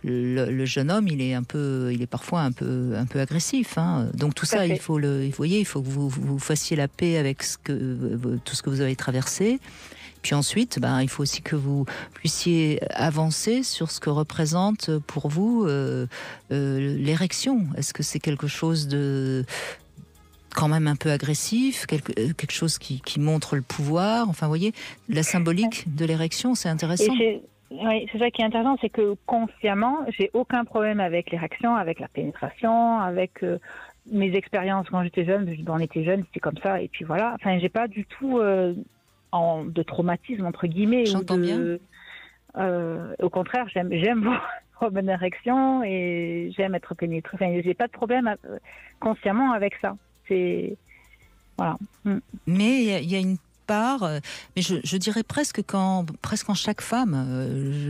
le jeune homme, il est parfois un peu agressif. Hein. Donc tout ça, il faut que vous fassiez la paix avec tout ce que vous avez traversé. Puis ensuite, il faut aussi que vous puissiez avancer sur ce que représente pour vous l'érection. Est-ce que c'est quelque chose de quand même un peu agressif, quelque chose qui montre le pouvoir? Enfin, vous voyez, la symbolique de l'érection, c'est intéressant. Oui, c'est ça qui est intéressant, c'est que consciemment, j'ai aucun problème avec l'érection, avec la pénétration, avec mes expériences quand j'étais jeune. On était jeune, c'était comme ça, et puis voilà. Enfin, j'ai pas du tout de traumatisme entre guillemets. J'entends bien. Au contraire, j'aime avoir une érection et j'aime être pénétrée. Enfin, j'ai pas de problème consciemment avec ça. C'est voilà. Mais il y a une part, mais je dirais presque en chaque femme,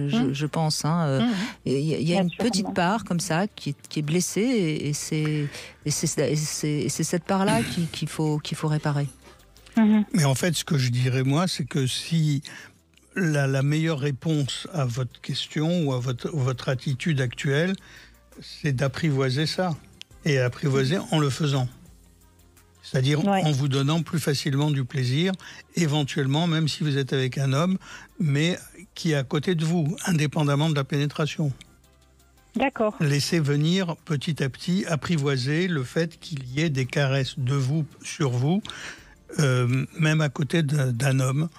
je pense. Il y a une petite part comme ça qui est blessée et c'est cette part-là qu'il faut réparer. Mais en fait, ce que je dirais moi, c'est que si la meilleure réponse à votre question ou à votre attitude actuelle, c'est d'apprivoiser ça. Et apprivoiser en le faisant. C'est-à-dire en vous donnant plus facilement du plaisir, éventuellement, même si vous êtes avec un homme, mais qui est à côté de vous, indépendamment de la pénétration. D'accord. Laissez venir petit à petit, apprivoiser le fait qu'il y ait des caresses de vous sur vous, même à côté d'un homme.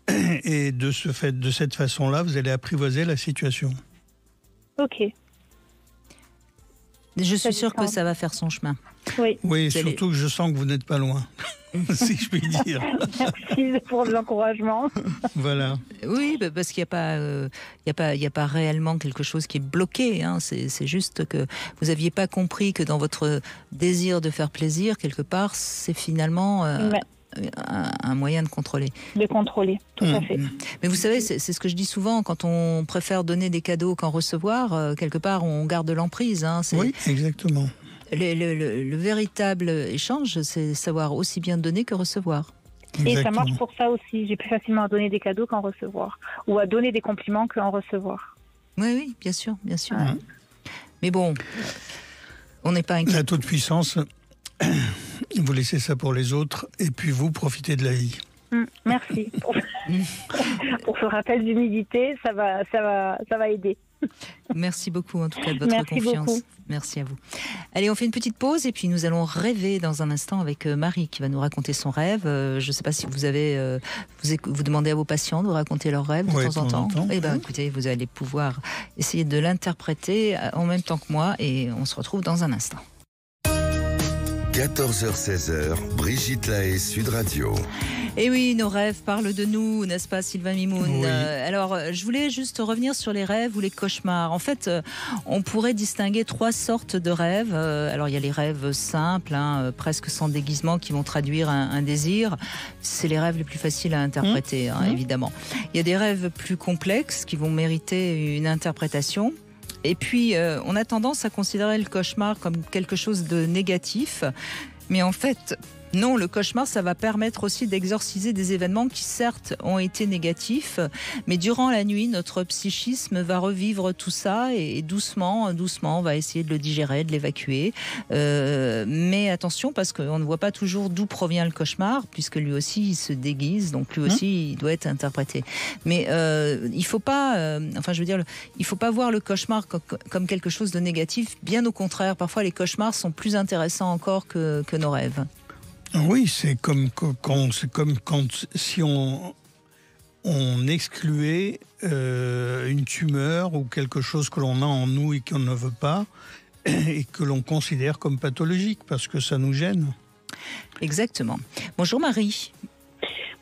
Et de cette façon-là, vous allez apprivoiser la situation. Ok. Je suis sûre que ça va faire son chemin. Oui. Oui, surtout que je sens que vous n'êtes pas loin, si je puis dire. Merci pour l'encouragement. Voilà. Oui, parce qu'il n'y a pas réellement quelque chose qui est bloqué. Hein. C'est juste que vous n'aviez pas compris que dans votre désir de faire plaisir, quelque part, c'est finalement un moyen de contrôler. De contrôler, tout à fait. Mais vous savez, c'est ce que je dis souvent, quand on préfère donner des cadeaux qu'en recevoir, quelque part, on garde l'emprise. Hein. Oui, exactement. Le véritable échange, c'est savoir aussi bien donner que recevoir. Exactement. Et ça marche pour ça aussi. J'ai plus facilement à donner des cadeaux qu'en recevoir. Ou à donner des compliments qu'en recevoir. Oui, bien sûr, bien sûr. Ouais. Mais bon, on n'est pas inquiet. La toute-puissance, vous laissez ça pour les autres, et puis vous profitez de la vie. Merci. Pour ce rappel d'humilité, ça va aider. Merci beaucoup en tout cas de votre confiance. Beaucoup. Merci à vous. Allez, on fait une petite pause et puis nous allons rêver dans un instant avec Marie qui va nous raconter son rêve. Je ne sais pas si vous avez, vous demandez à vos patients de raconter leurs rêves de temps en temps. Eh bien, écoutez, vous allez pouvoir essayer de l'interpréter en même temps que moi et on se retrouve dans un instant. 14h-16h, Brigitte Lahaie, Sud Radio. Et oui, nos rêves parlent de nous, n'est-ce pas, Sylvain Mimoun? Oui. Alors, je voulais juste revenir sur les rêves ou les cauchemars. En fait, on pourrait distinguer 3 sortes de rêves. Alors, il y a les rêves simples, presque sans déguisement, qui vont traduire un désir. C'est les rêves les plus faciles à interpréter, évidemment. Il y a des rêves plus complexes qui vont mériter une interprétation. Et puis, on a tendance à considérer le cauchemar comme quelque chose de négatif. Mais en fait, non, le cauchemar, ça va permettre aussi d'exorciser des événements qui, certes, ont été négatifs. Mais durant la nuit, notre psychisme va revivre tout ça et doucement, on va essayer de le digérer, de l'évacuer. Mais attention, parce qu'on ne voit pas toujours d'où provient le cauchemar, puisque lui aussi, il se déguise. Donc, lui aussi, il doit être interprété. Mais il faut pas... il faut pas voir le cauchemar comme quelque chose de négatif. Bien au contraire, parfois, les cauchemars sont plus intéressants encore que nos rêves. Oui, c'est comme si on excluait une tumeur ou quelque chose que l'on a en nous et qu'on ne veut pas et que l'on considère comme pathologique parce que ça nous gêne. Exactement. Bonjour Marie.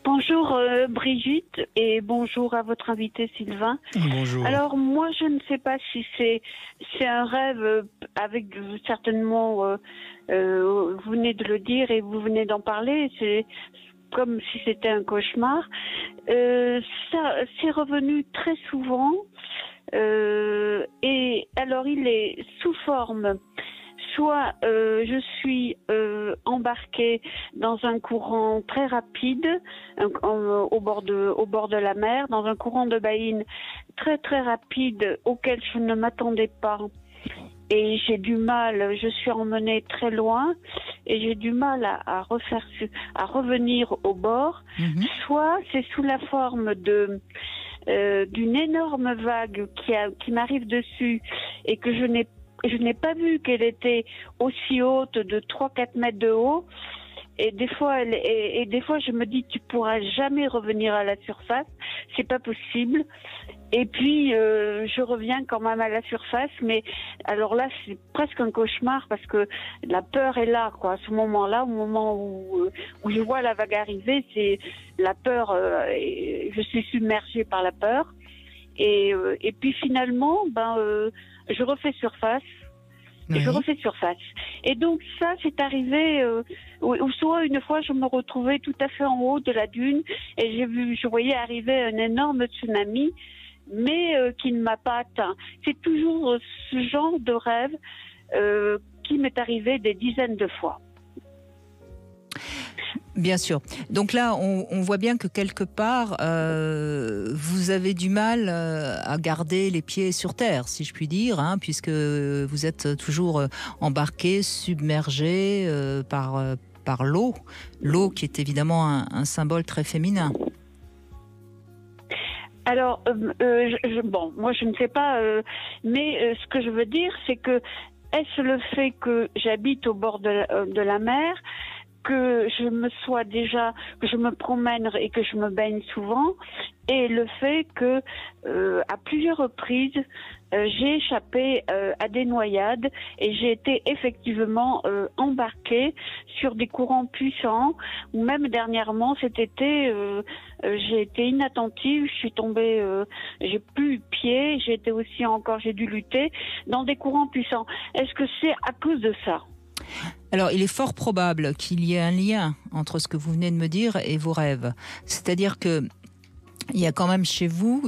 Bonjour Brigitte et bonjour à votre invité Sylvain. Bonjour. Alors moi je ne sais pas si c'est un rêve avec certainement vous venez de le dire et vous venez d'en parler, c'est comme si c'était un cauchemar. Ça c'est revenu très souvent et alors il est sous forme. Soit je suis embarquée dans un courant très rapide au bord de la mer, dans un courant de baïne très très rapide auquel je ne m'attendais pas. Et j'ai du mal, je suis emmenée très loin et j'ai du mal à revenir au bord. Soit c'est sous la forme d'une énorme vague qui m'arrive dessus et que je n'ai pas vu qu'elle était aussi haute de 3-4 mètres de haut. Et des fois, je me dis, tu pourras jamais revenir à la surface. C'est pas possible. Et puis, je reviens quand même à la surface. Mais alors là, c'est presque un cauchemar parce que la peur est là, quoi. À ce moment-là, au moment où je vois la vague arriver, c'est la peur. Je suis submergée par la peur. Et puis finalement, je refais surface. Et je refais surface. Et donc ça, c'est arrivé, soit une fois, je me retrouvais tout à fait en haut de la dune et je voyais arriver un énorme tsunami, mais qui ne m'a pas atteint. C'est toujours ce genre de rêve qui m'est arrivé des dizaines de fois. Bien sûr. Donc là, on voit bien que quelque part, vous avez du mal à garder les pieds sur terre, si je puis dire, hein, puisque vous êtes toujours embarqué, submergé par l'eau. L'eau qui est évidemment un symbole très féminin. Alors, bon, moi je ne sais pas, mais ce que je veux dire, c'est que est-ce le fait que j'habite au bord de la mer, que je me promène et que je me baigne souvent, et le fait que à plusieurs reprises j'ai échappé à des noyades et j'ai été effectivement embarquée sur des courants puissants, ou même dernièrement cet été j'ai été inattentive, je suis tombée, j'ai plus eu pied, j'ai dû lutter dans des courants puissants. Est-ce que c'est à cause de ça? Alors, il est fort probable qu'il y ait un lien entre ce que vous venez de me dire et vos rêves. C'est-à-dire que il y a quand même chez vous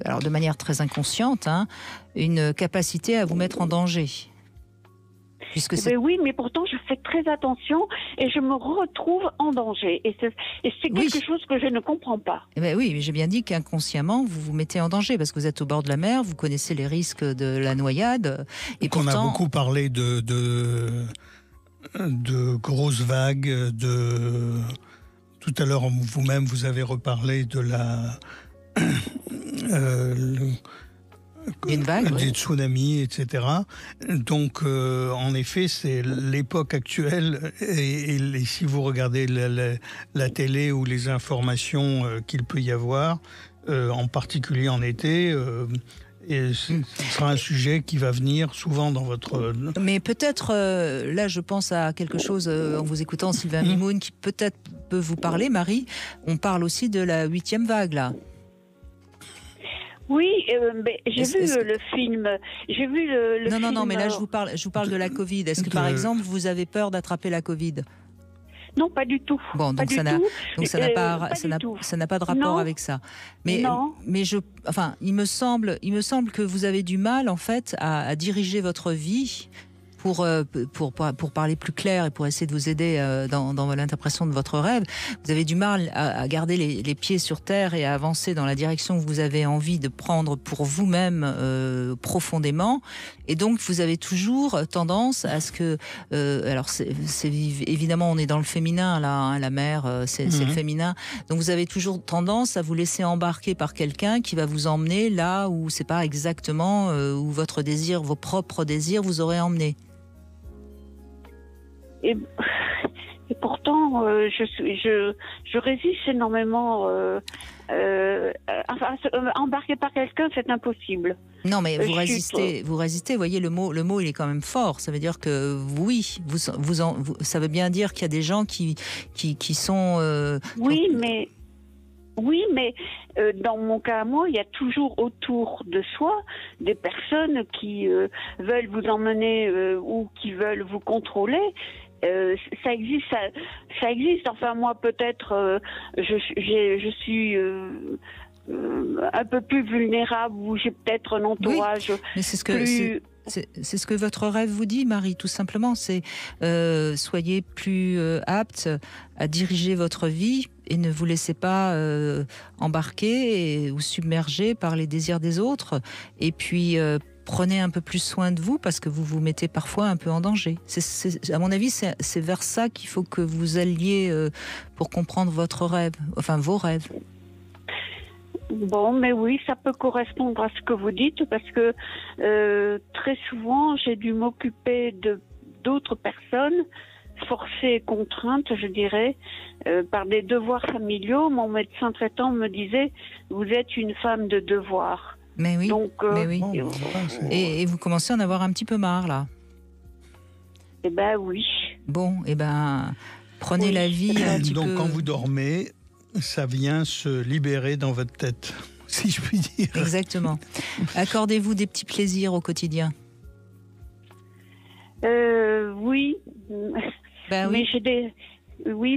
alors de manière très inconsciente, hein, une capacité à vous mettre en danger. Oui, mais pourtant je fais très attention et je me retrouve en danger. Et c'est quelque chose que je ne comprends pas. Oui, mais j'ai bien dit qu'inconsciemment, vous vous mettez en danger parce que vous êtes au bord de la mer, vous connaissez les risques de la noyade. Et pourtant, on a beaucoup parlé de grosses vagues, tout à l'heure vous-même vous avez reparlé de une vague, des tsunamis, etc. Donc, en effet, c'est l'époque actuelle. Et si vous regardez la télé ou les informations qu'il peut y avoir, en particulier en été, et ce sera un sujet qui va venir souvent dans votre... Mais peut-être, là je pense à quelque chose, en vous écoutant Sylvain Mimoun, qui peut-être peut vous parler, Marie. On parle aussi de la 8e vague, là. Oui, mais j'ai vu le film. J'ai vu le film. Non, mais là je vous parle de la Covid. Est-ce que par exemple vous avez peur d'attraper la Covid? Non, pas du tout. Bon, donc ça n'a pas de rapport avec ça. Mais il me semble que vous avez du mal en fait à diriger votre vie. Pour parler plus clair et pour essayer de vous aider dans l'interprétation de votre rêve, vous avez du mal à garder les pieds sur terre et à avancer dans la direction que vous avez envie de prendre pour vous-même profondément. Et donc, vous avez toujours tendance à ce que... alors, évidemment, on est dans le féminin, là, hein, la mère, c'est le féminin. Donc, vous avez toujours tendance à vous laisser embarquer par quelqu'un qui va vous emmener là où c'est pas exactement où votre désir, vos propres désirs vous auraient emmené. Et pourtant, je résiste énormément. Embarquer par quelqu'un, c'est impossible. Non, mais vous résistez. Vous voyez, le mot, il est quand même fort. Ça veut dire que oui, ça veut bien dire qu'il y a des gens qui sont. Oui, mais dans mon cas à moi, il y a toujours autour de soi des personnes qui veulent vous emmener ou qui veulent vous contrôler. Ça existe. Enfin, moi, peut-être, je suis un peu plus vulnérable, ou j'ai peut-être un entourage. Oui, mais c'est ce que votre rêve vous dit, Marie, tout simplement. C'est soyez plus apte à diriger votre vie et ne vous laissez pas embarquer ou submerger par les désirs des autres. Et puis prenez un peu plus soin de vous parce que vous vous mettez parfois un peu en danger. À mon avis, c'est vers ça qu'il faut que vous alliez pour comprendre votre rêve, enfin vos rêves. Bon, mais oui, ça peut correspondre à ce que vous dites parce que très souvent, j'ai dû m'occuper d'autres personnes, forcées et contraintes, je dirais, par des devoirs familiaux. Mon médecin traitant me disait « Vous êtes une femme de devoir ». Mais oui, donc, et vous commencez à en avoir un petit peu marre, là. Eh ben oui. Bon, prenez la vie un petit peu... Donc quand vous dormez, ça vient se libérer dans votre tête, si je puis dire. Exactement. Accordez-vous des petits plaisirs au quotidien. Oui. Ben oui.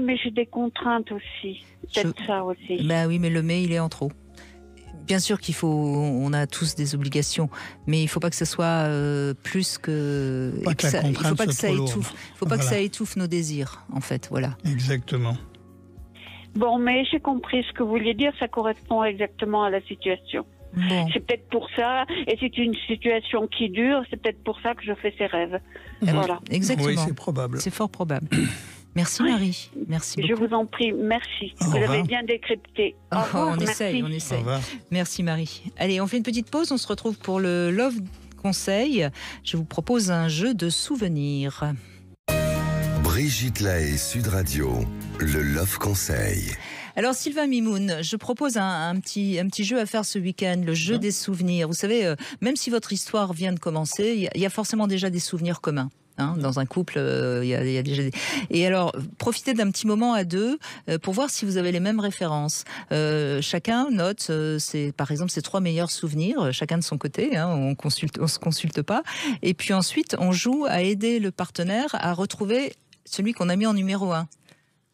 Mais j'ai des contraintes aussi. Peut-être ça aussi. Ben oui, mais le mais, il est en trop. Bien sûr on a tous des obligations, mais il ne faut pas que ce soit plus que... Pas que la contrainte il ne faut pas que ça soit trop étouffe. Il ne faut pas que ça étouffe nos désirs, en fait, voilà. Exactement. Bon, mais j'ai compris ce que vous vouliez dire, ça correspond exactement à la situation. Bon. C'est peut-être pour ça, et c'est une situation qui dure, c'est peut-être pour ça que je fais ces rêves. Voilà. Exactement. Oui, c'est probable. C'est fort probable. Merci Marie, merci beaucoup. Je vous en prie, merci. Au Vous revoir. avez bien décrypté. Au revoir, on merci. essaye. Au revoir. Merci Marie. Allez, on fait une petite pause, on se retrouve pour le Love Conseil. Je vous propose un jeu de souvenirs. Brigitte Lahaie, Sud Radio, le Love Conseil. Alors Sylvain Mimoun, je propose un petit jeu à faire ce week-end, le jeu des souvenirs. Vous savez, même si votre histoire vient de commencer, il y a forcément déjà des souvenirs communs. Dans un couple, il y a déjà des... Et alors, profitez d'un petit moment à deux pour voir si vous avez les mêmes références. Chacun note, par exemple, ses 3 meilleurs souvenirs, chacun de son côté. On se consulte pas. Et puis ensuite, on joue à aider le partenaire à retrouver celui qu'on a mis en numéro 1.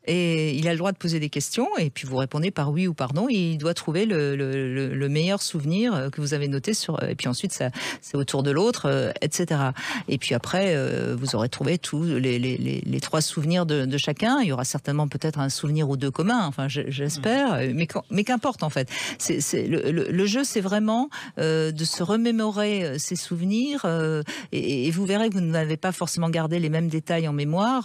Et il a le droit de poser des questions, et puis vous répondez par oui ou par non, et il doit trouver le meilleur souvenir que vous avez noté et puis ensuite c'est au tour de l'autre, etc. Et puis après, vous aurez trouvé tous les 3 souvenirs de chacun. Il y aura certainement peut-être un souvenir ou 2 communs, enfin j'espère, mais qu'importe en fait. Le jeu, c'est vraiment de se remémorer ces souvenirs, et vous verrez que vous n'avez pas forcément gardé les mêmes détails en mémoire,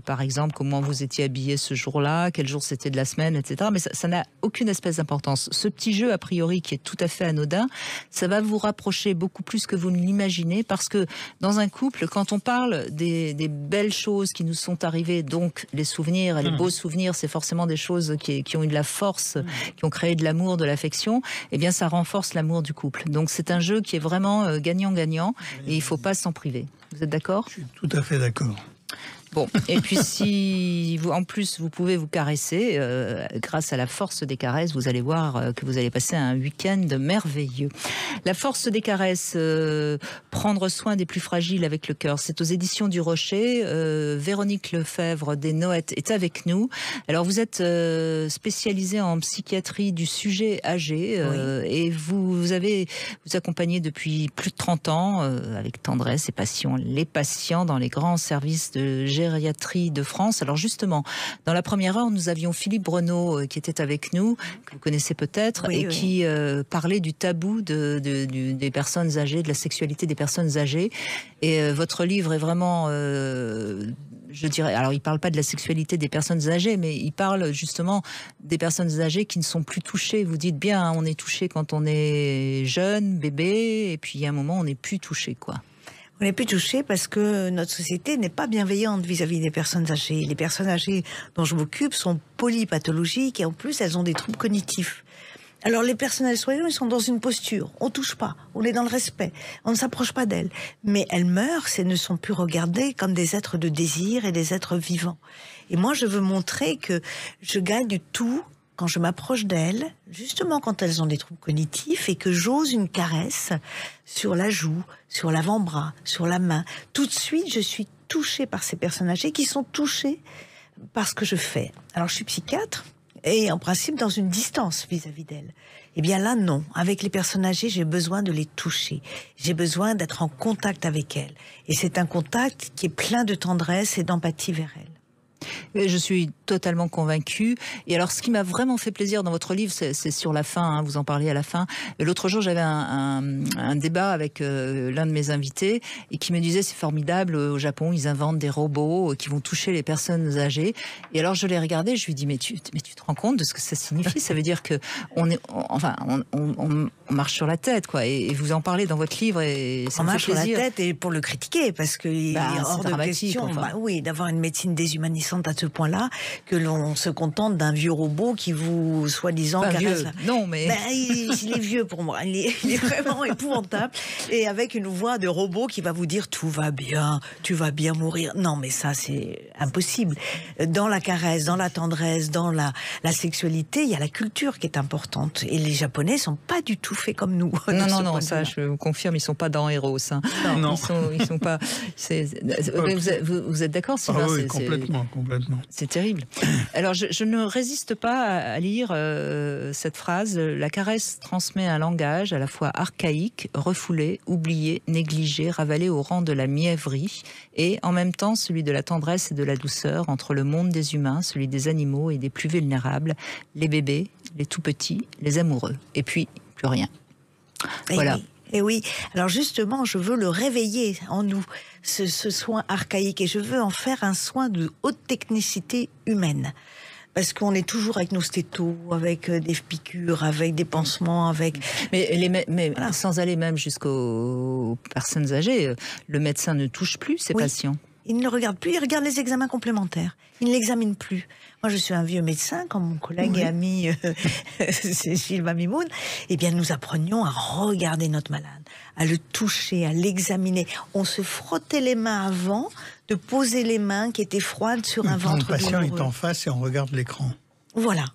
par exemple comment vous étiez habillé ce jour-là, quel jour c'était de la semaine, etc. Mais ça n'a aucune espèce d'importance. Ce petit jeu, a priori, qui est tout à fait anodin, ça va vous rapprocher beaucoup plus que vous ne l'imaginez, parce que dans un couple, quand on parle des belles choses qui nous sont arrivées, donc les souvenirs, les beaux souvenirs, c'est forcément des choses qui ont eu de la force, qui ont créé de l'amour, de l'affection, eh bien ça renforce l'amour du couple. Donc c'est un jeu qui est vraiment gagnant-gagnant, et il ne faut pas s'en priver. Vous êtes d'accord ? Je suis tout à fait d'accord. Bon, et puis si vous, en plus vous pouvez vous caresser, grâce à la force des caresses, vous allez voir que vous allez passer un week-end merveilleux. La force des caresses, prendre soin des plus fragiles avec le cœur, c'est aux éditions du Rocher. Véronique Lefebvre des Noëttes est avec nous. Alors vous êtes spécialisée en psychiatrie du sujet âgé, et vous accompagnez depuis plus de 30 ans avec tendresse et passion les patients dans les grands services de gériatrie de France. Alors justement, dans la première heure, nous avions Philippe Breneau qui était avec nous, que vous connaissez peut-être, qui parlait du tabou des personnes âgées, de la sexualité des personnes âgées. Et votre livre est vraiment... je dirais, alors il ne parle pas de la sexualité des personnes âgées, mais il parle justement des personnes âgées qui ne sont plus touchées. Vous dites bien, on est touché quand on est jeune, bébé, et puis il y a un moment, on n'est plus touché, quoi. On n'est plus touché parce que notre société n'est pas bienveillante vis-à-vis des personnes âgées. Les personnes âgées dont je m'occupe sont polypathologiques et en plus, elles ont des troubles cognitifs. Alors les personnels soignants, ils sont dans une posture. On touche pas, on est dans le respect, on ne s'approche pas d'elles. Mais elles meurent, elles ne sont plus regardées comme des êtres de désir et des êtres vivants. Et moi, je veux montrer que je gagne tout quand je m'approche d'elles, justement quand elles ont des troubles cognitifs, et que j'ose une caresse sur la joue, sur l'avant-bras, sur la main. Tout de suite, je suis touchée par ces personnes âgées qui sont touchées par ce que je fais. Alors, je suis psychiatre, et en principe dans une distance vis-à-vis d'elles. Eh bien là, non. Avec les personnes âgées, j'ai besoin de les toucher. J'ai besoin d'être en contact avec elles. Et c'est un contact qui est plein de tendresse et d'empathie vers elles. Je suis totalement convaincue. Et alors, ce qui m'a vraiment fait plaisir dans votre livre, c'est sur la fin, hein, vous en parliez à la fin. L'autre jour, j'avais un débat avec l'un de mes invités et qui me disait, c'est formidable, au Japon, ils inventent des robots qui vont toucher les personnes âgées. Et alors, je l'ai regardé, je lui ai dit, mais tu te rends compte de ce que ça signifie? Ça veut dire que on marche sur la tête, quoi. Et vous en parlez dans votre livre. Et ça on me marche fait sur la plaisir. tête et pour le critiquer, parce qu'il est hors de question d'avoir une médecine déshumanisante à ce point-là, que l'on se contente d'un vieux robot qui vous, soi-disant, caresse. Non, mais... il est vieux pour moi. Il est vraiment épouvantable. Et avec une voix de robot qui va vous dire « tout va bien, tu vas bien mourir ». Non, mais ça, c'est impossible. Dans la caresse, dans la tendresse, dans la sexualité, il y a la culture qui est importante. Et les Japonais sont pas du tout faits comme nous. Non, ça, je vous confirme, ils sont pas dans Héros. Hein. Non. Ils sont pas... Vous êtes d'accord, Sylvain? Oui, complètement. complètement. C'est terrible. Alors, je ne résiste pas à lire cette phrase. La caresse transmet un langage à la fois archaïque, refoulé, oublié, négligé, ravalé au rang de la mièvrerie, et en même temps celui de la tendresse et de la douceur entre le monde des humains, celui des animaux et des plus vulnérables, les bébés, les tout-petits, les amoureux. Et puis, plus rien. Voilà. Et oui, alors justement, je veux le réveiller en nous, ce soin archaïque, et je veux en faire un soin de haute technicité humaine. Parce qu'on est toujours avec nos stétos, avec des piqûres, avec des pansements, avec... Mais voilà. Sans aller même jusqu'aux personnes âgées, le médecin ne touche plus ses patients. Il ne le regarde plus, il regarde les examens complémentaires. Il ne l'examine plus. Moi, je suis un vieux médecin, comme mon collègue et ami Sylvain Mimoun. Eh bien, nous apprenions à regarder notre malade, à le toucher, à l'examiner. On se frottait les mains avant de poser les mains qui étaient froides sur un ventre douloureux. Le patient est en face et on regarde l'écran. Voilà.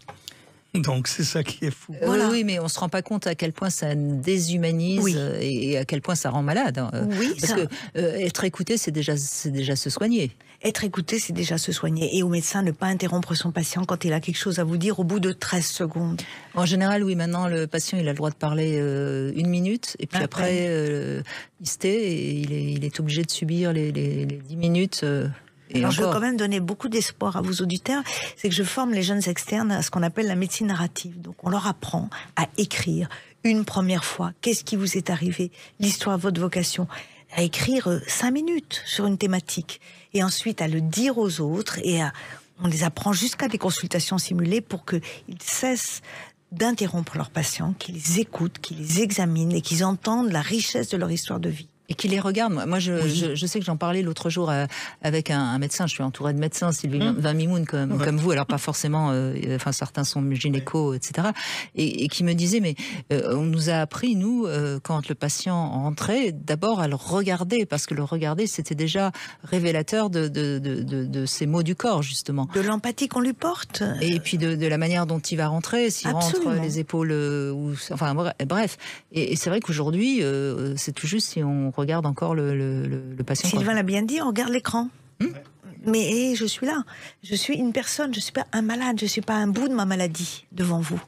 Donc c'est ça qui est fou. Voilà. Oui, mais on ne se rend pas compte à quel point ça déshumanise et à quel point ça rend malade. Oui, parce que être écouté, c'est déjà se soigner. Être écouté, c'est déjà se soigner. Et au médecin, ne pas interrompre son patient quand il a quelque chose à vous dire au bout de 13 secondes. En général, oui, maintenant, le patient, il a le droit de parler 1 minute. Et puis après il se tait et il est obligé de subir les 10 minutes... Alors, je veux quand même donner beaucoup d'espoir à vos auditeurs, c'est que je forme les jeunes externes à ce qu'on appelle la médecine narrative. Donc on leur apprend à écrire une première fois, qu'est-ce qui vous est arrivé, l'histoire de votre vocation, à écrire 5 minutes sur une thématique, et ensuite à le dire aux autres, et on les apprend jusqu'à des consultations simulées pour qu'ils cessent d'interrompre leurs patients, qu'ils les écoutent, qu'ils les examinent et qu'ils entendent la richesse de leur histoire de vie. Et qui les regarde. Moi, je sais que j'en parlais l'autre jour avec un médecin. Je suis entourée de médecins, Sylvain Mimoun, comme vous. Alors, pas forcément, enfin, certains sont gynécos, etc. Et qui me disaient, mais on nous a appris, nous, quand le patient rentrait, d'abord à le regarder, parce que le regarder, c'était déjà révélateur de ses maux du corps, justement. De l'empathie qu'on lui porte. Et puis de la manière dont il va rentrer, s'il rentre les épaules, enfin, bref. Et c'est vrai qu'aujourd'hui, c'est tout juste si on regarde encore le patient. Sylvain l'a bien dit, on regarde l'écran. Mais je suis là. Je suis une personne, je ne suis pas un malade, je ne suis pas un bout de ma maladie devant vous.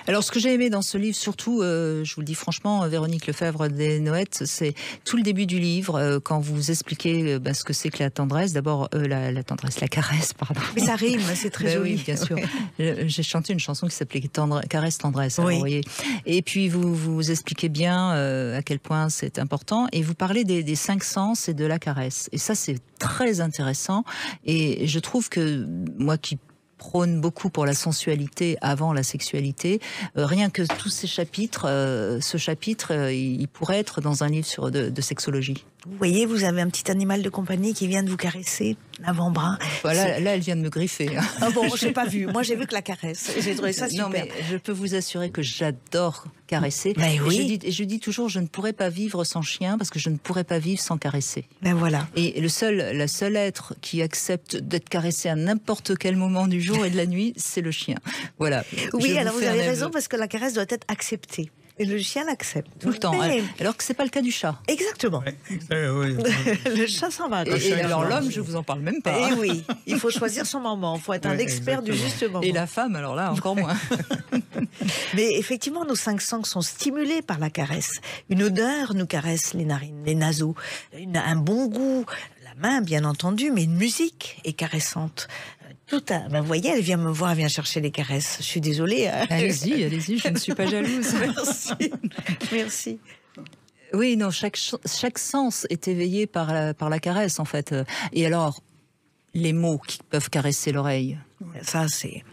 Alors, ce que j'ai aimé dans ce livre, surtout, je vous le dis franchement, Véronique Lefebvre des Noëttes, c'est tout le début du livre, quand vous expliquez ce que c'est que la tendresse. D'abord, la tendresse, la caresse, pardon. Mais ça rime, c'est très joli. Oui, bien sûr. J'ai chanté une chanson qui s'appelait Caresse, tendresse. Oui. Alors, vous voyez. Et puis, vous expliquez bien à quel point c'est important. Et vous parlez des 5 sens et de la caresse. Et ça, c'est très intéressant. Et je trouve que, moi qui prône beaucoup pour la sensualité avant la sexualité. Rien que tous ces chapitres, ce chapitre, il pourrait être dans un livre de sexologie. Vous voyez, vous avez un petit animal de compagnie qui vient de vous caresser l'avant-bras. Voilà, là, elle vient de me griffer. Ah bon, je n'ai pas vu. Moi, j'ai vu que la caresse. J'ai trouvé ça super. Non, mais je peux vous assurer que j'adore caresser. Ben oui. Et je dis toujours, je ne pourrais pas vivre sans chien parce que je ne pourrais pas vivre sans caresser. Ben voilà. Et le seul être qui accepte d'être caressé à n'importe quel moment du jour et de la nuit, c'est le chien. Voilà. Oui, alors vous avez raison parce que la caresse doit être acceptée. Et le chien l'accepte. Tout le temps. Mais... Alors que c'est pas le cas du chat. Exactement. Oui. Le chat s'en va. Et alors l'homme, je vous en parle même pas. Et oui, il faut choisir son moment. Il faut être un expert du juste moment. Et la femme, alors là, encore moins. Mais effectivement, nos 5 sens sont stimulés par la caresse. Une odeur nous caresse les narines, les naseaux. Un bon goût, la main, bien entendu, mais une musique est caressante. Ben vous voyez, elle vient me voir, elle vient chercher les caresses. Je suis désolée. Allez-y, je ne suis pas jalouse. Merci. Oui, non, chaque sens est éveillé par la caresse, en fait. Et alors, les mots qui peuvent caresser l'oreille. Ça, c'est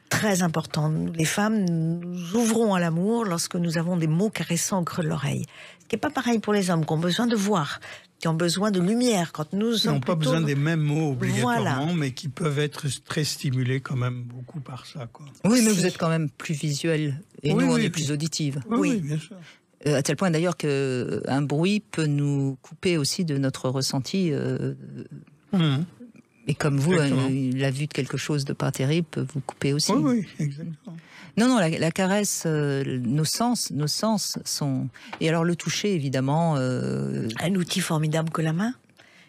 très important. Les femmes, nous ouvrons à l'amour lorsque nous avons des mots caressants au creux de l'oreille. Ce qui n'est pas pareil pour les hommes, qui ont besoin de voir, qui ont besoin de lumière. Quand nous Ils n'ont pas besoin des mêmes mots obligatoirement, voilà. Mais qui peuvent être très stimulés quand même beaucoup par ça. Quoi. Oui, mais vous êtes quand même plus visuel, et nous, on est plus auditive. Oui, bien sûr. À tel point d'ailleurs qu'un bruit peut nous couper aussi de notre ressenti. Et comme vous, la vue de quelque chose de pas terrible peut vous couper aussi. Oui, exactement. Non, la caresse, nos sens sont... Et alors le toucher, évidemment... Un outil formidable que la main,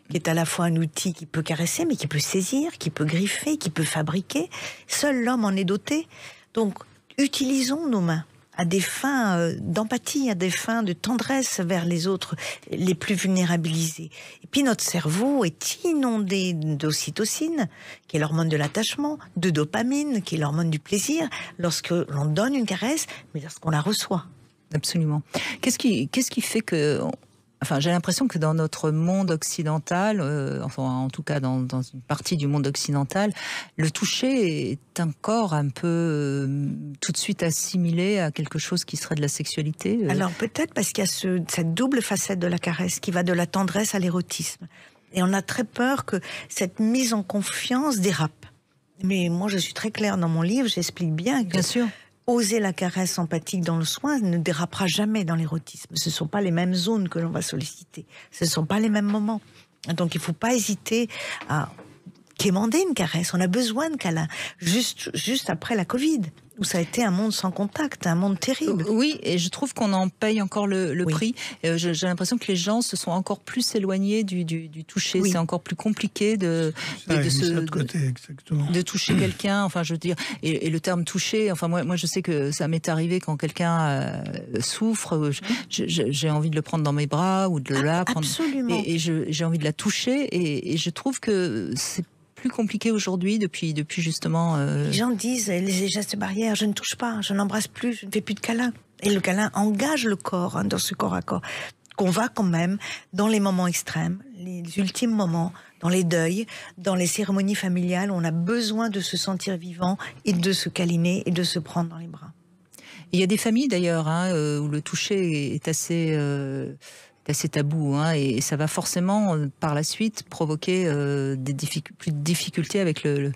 qui est à la fois un outil qui peut caresser, mais qui peut saisir, qui peut griffer, qui peut fabriquer. Seul l'homme en est doté. Donc, utilisons nos mains à des fins d'empathie, à des fins de tendresse vers les autres les plus vulnérabilisés. Et puis notre cerveau est inondé d'ocytocine, qui est l'hormone de l'attachement, de dopamine, qui est l'hormone du plaisir, lorsque l'on donne une caresse, mais lorsqu'on la reçoit. Absolument. Qu'est-ce qui fait que... Enfin, j'ai l'impression que dans notre monde occidental, enfin en tout cas dans une partie du monde occidental, le toucher est encore un peu tout de suite assimilé à quelque chose qui serait de la sexualité. Alors peut-être parce qu'il y a cette double facette de la caresse qui va de la tendresse à l'érotisme. Et on a très peur que cette mise en confiance dérape. Mais moi je suis très claire dans mon livre, j'explique bien que... Bien sûr. Oser la caresse empathique dans le soin ne dérapera jamais dans l'érotisme. Ce ne sont pas les mêmes zones que l'on va solliciter. Ce ne sont pas les mêmes moments. Donc il ne faut pas hésiter à quémander une caresse. On a besoin de câlins. Juste après la Covid, où ça a été un monde sans contact, un monde terrible. Oui, et je trouve qu'on en paye encore le Oui. prix. J'ai l'impression que les gens se sont encore plus éloignés du toucher. Oui. C'est encore plus compliqué de toucher quelqu'un. Enfin, je veux dire, et le terme toucher. Enfin, moi, je sais que ça m'est arrivé quand quelqu'un souffre. J'ai envie de le prendre dans mes bras ou de la prendre. Absolument. Et j'ai envie de la toucher. Et je trouve que c'est plus compliqué aujourd'hui depuis justement. Les gens disent les gestes barrières, je ne touche pas, je n'embrasse plus, je ne fais plus de câlins. Et le câlin engage le corps dans ce corps à corps qu'on va quand même dans les moments extrêmes, les ultimes moments, dans les deuils, dans les cérémonies familiales, on a besoin de se sentir vivant et de se câliner et de se prendre dans les bras. Il y a des familles d'ailleurs où le toucher est assez tabou, et ça va forcément par la suite provoquer plus de difficultés avec le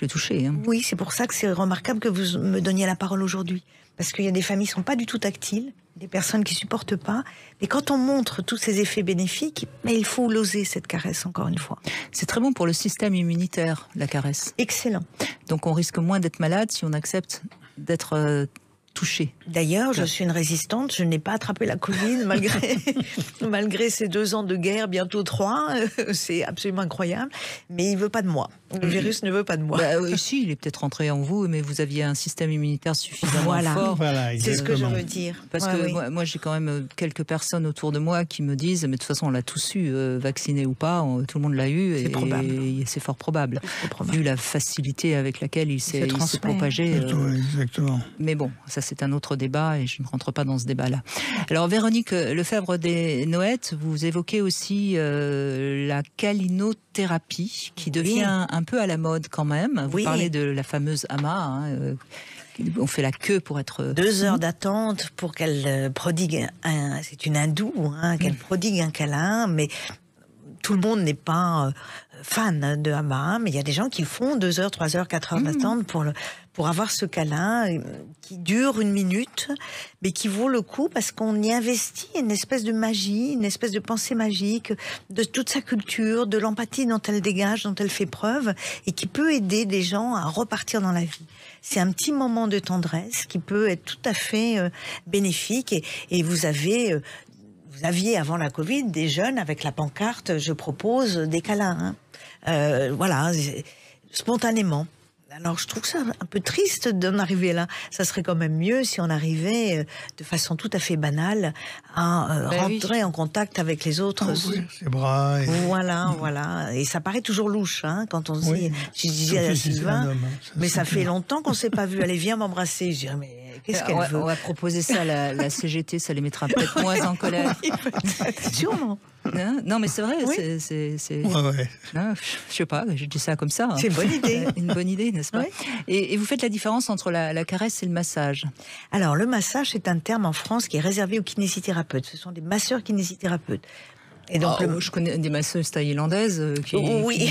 toucher. Oui, c'est pour ça que c'est remarquable que vous me donniez la parole aujourd'hui. Parce qu'il y a des familles qui ne sont pas du tout tactiles, des personnes qui ne supportent pas. Mais quand on montre tous ces effets bénéfiques, mais il faut l'oser, cette caresse, encore une fois. C'est très bon pour le système immunitaire, la caresse. Excellent. Donc on risque moins d'être malade si on accepte d'être touché. D'ailleurs, je suis une résistante, je n'ai pas attrapé la Covid malgré ces 2 ans de guerre, bientôt 3, c'est absolument incroyable, mais il ne veut pas de moi. Le virus ne veut pas de moi. Si, il est peut-être rentré en vous, mais vous aviez un système immunitaire suffisamment fort. Voilà, c'est ce que je veux dire. Parce que moi, j'ai quand même quelques personnes autour de moi qui me disent, mais de toute façon, on l'a tous eu, vacciné ou pas, tout le monde l'a eu, et c'est fort probable. Vu la facilité avec laquelle il s'est propagé. Exactement. Mais bon, ça c'est un autre débat et je ne rentre pas dans ce débat-là. Alors Véronique Lefebvre des Noëttes, vous évoquez aussi la câlinothérapie qui devient un peu à la mode quand même. Vous parlez de la fameuse AMA. On fait la queue pour être... 2 heures d'attente pour qu'elle prodigue c'est une hindoue, qu'elle prodigue un câlin, mais tout le monde n'est pas fan de AMA, mais il y a des gens qui font 2 heures, 3 heures, 4 heures d'attente pour avoir ce câlin qui dure 1 minute, mais qui vaut le coup parce qu'on y investit une espèce de magie, une espèce de pensée magique, de toute sa culture, de l'empathie dont elle dégage, dont elle fait preuve, et qui peut aider des gens à repartir dans la vie. C'est un petit moment de tendresse qui peut être tout à fait bénéfique, et vous aviez avant la Covid des jeunes avec la pancarte « Je propose des câlins ». Voilà, spontanément. Alors je trouve ça un peu triste d'en arriver là. Ça serait quand même mieux si on arrivait de façon tout à fait banale à rentrer en contact avec les autres. Ouvrir ses bras. Voilà. Et ça paraît toujours louche quand on se dit. Je disais à Sylvain, mais ça fait longtemps qu'on ne s'est pas vu. Allez, viens m'embrasser. Je dirais, mais qu'est-ce qu'elle veut? On va proposer ça à la CGT, ça les mettra peut-être moins en colère. Sûrement. Non, mais c'est vrai. Ouais. Je sais pas, je dis ça comme ça. C'est une bonne idée. Une bonne idée, n'est-ce pas? Et vous faites la différence entre la caresse et le massage? Alors, le massage, c'est un terme en France qui est réservé aux kinésithérapeutes. Ce sont des masseurs kinésithérapeutes. Et donc, je connais des masseuses thaïlandaises Oui.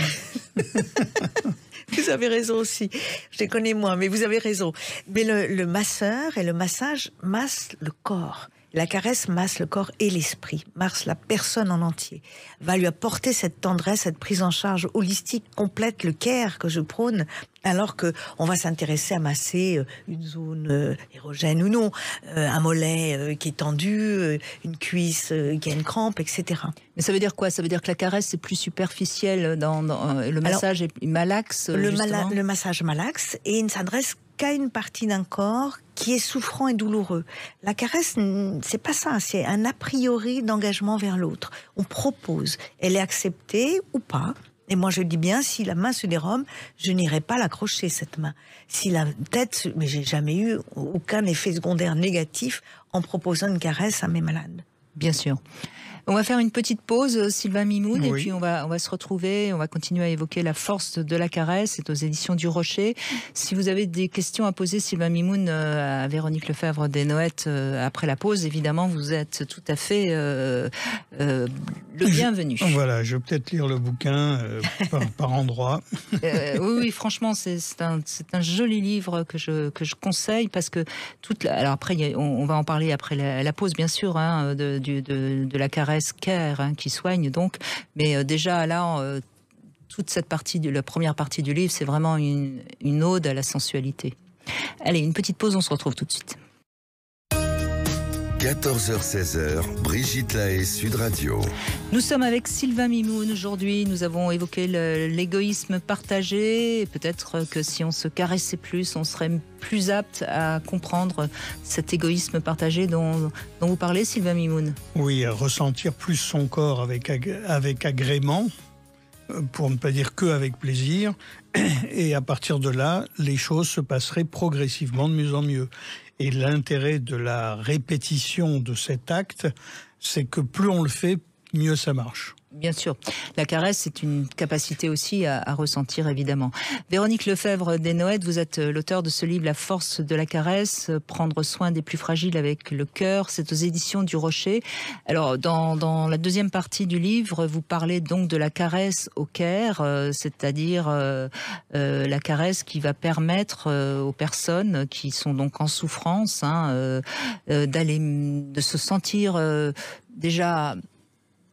Vous avez raison aussi. Je les connais moins, mais vous avez raison. Mais le masseur et le massage massent le corps. La caresse masse le corps et l'esprit, masse la personne en entier, va lui apporter cette tendresse, cette prise en charge holistique, complète, le care que je prône, alors que on va s'intéresser à masser une zone érogène ou non, un mollet qui est tendu, une cuisse qui a une crampe, etc. Mais ça veut dire quoi? Ça veut dire que la caresse est plus superficielle, le massage est malaxe, le massage malaxe, et il ne s'adresse qu'à une partie d'un corps qui est souffrant et douloureux. La caresse, c'est pas ça, c'est un a priori d'engagement vers l'autre. On propose, elle est acceptée ou pas. Et moi je dis bien, si la main se dérobe, je n'irai pas l'accrocher, cette main. Si la tête, mais j'ai jamais eu aucun effet secondaire négatif en proposant une caresse à mes malades. Bien sûr. On va faire une petite pause, Sylvain Mimoun, Oui. et puis on va se retrouver, on va continuer à évoquer la force de la caresse. C'est aux éditions du Rocher. Si vous avez des questions à poser, Sylvain Mimoun, à Véronique Lefebvre des Noëttes, après la pause, évidemment, vous êtes tout à fait le bienvenu. Voilà, je vais peut-être lire le bouquin par endroit. Oui, franchement, c'est un joli livre que je conseille, parce que alors après, on va en parler après la pause, bien sûr, hein, de la caresse care, hein, qui soigne donc, mais déjà là, toute cette partie, la première partie du livre, c'est vraiment une ode à la sensualité. Allez, une petite pause, on se retrouve tout de suite. 14h-16h, Brigitte Lahaie, Sud Radio. Nous sommes avec Sylvain Mimoun aujourd'hui. Nous avons évoqué l'égoïsme partagé. Et peut-être que si on se caressait plus, on serait plus apte à comprendre cet égoïsme partagé dont vous parlez, Sylvain Mimoun. Oui, à ressentir plus son corps avec agrément, pour ne pas dire que avec plaisir. Et à partir de là, les choses se passeraient progressivement de mieux en mieux. Et l'intérêt de la répétition de cet acte, c'est que plus on le fait, mieux ça marche. Bien sûr. La caresse, c'est une capacité aussi à ressentir, évidemment. Véronique Lefebvre des Noëttes, vous êtes l'auteur de ce livre, La force de la caresse, prendre soin des plus fragiles avec le cœur. C'est aux éditions du Rocher. Alors, dans la deuxième partie du livre, vous parlez donc de la caresse au care, c'est-à-dire la caresse qui va permettre aux personnes qui sont donc en souffrance, hein, de se sentir déjà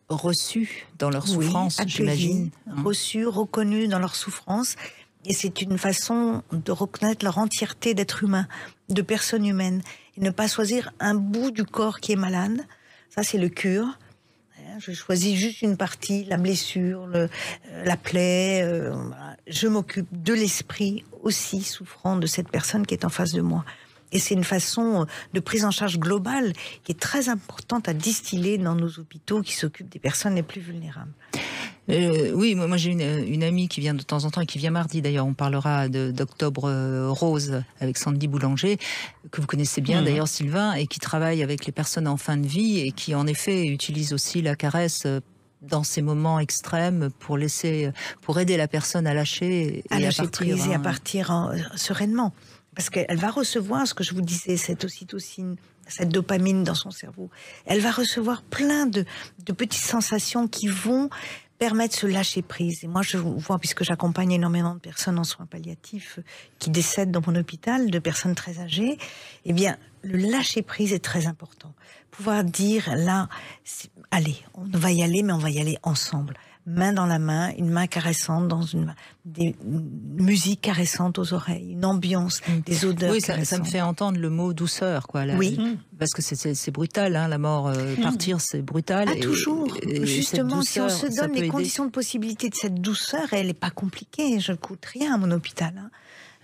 reçus dans leur souffrance, oui, j'imagine. Reçus, reconnus dans leur souffrance. Et c'est une façon de reconnaître leur entièreté d'être humain, de personne humaine. Et ne pas choisir un bout du corps qui est malade. Ça, c'est le cure. Je choisis juste une partie, la blessure, la plaie. Je m'occupe de l'esprit aussi souffrant de cette personne qui est en face de moi. Et c'est une façon de prise en charge globale qui est très importante à distiller dans nos hôpitaux qui s'occupent des personnes les plus vulnérables. Oui, moi j'ai une amie qui vient de temps en temps et qui vient mardi d'ailleurs. On parlera d'Octobre Rose avec Sandy Boulanger, que vous connaissez bien d'ailleurs, Sylvain, et qui travaille avec les personnes en fin de vie et qui en effet utilise aussi la caresse dans ces moments extrêmes pour aider la personne à lâcher et à partir prise et à partir sereinement. Parce qu'elle va recevoir, ce que je vous disais, cette ocytocine, cette dopamine dans son cerveau. Elle va recevoir plein de petites sensations qui vont permettre ce lâcher prise. Et moi, je vois, puisque j'accompagne énormément de personnes en soins palliatifs qui décèdent dans mon hôpital, de personnes très âgées, eh bien, le lâcher prise est très important. Pouvoir dire, là, allez, on va y aller, mais on va y aller ensemble. Main dans la main, une main caressante dans des musiques caressantes aux oreilles, une ambiance, des odeurs. Oui, ça me fait entendre le mot douceur, quoi. Oui. Parce que c'est brutal, hein, la mort, partir, c'est brutal. Ah, toujours. Justement, douceur, si on se donne les conditions de possibilité de cette douceur, elle n'est pas compliquée. Je ne coûte rien à mon hôpital.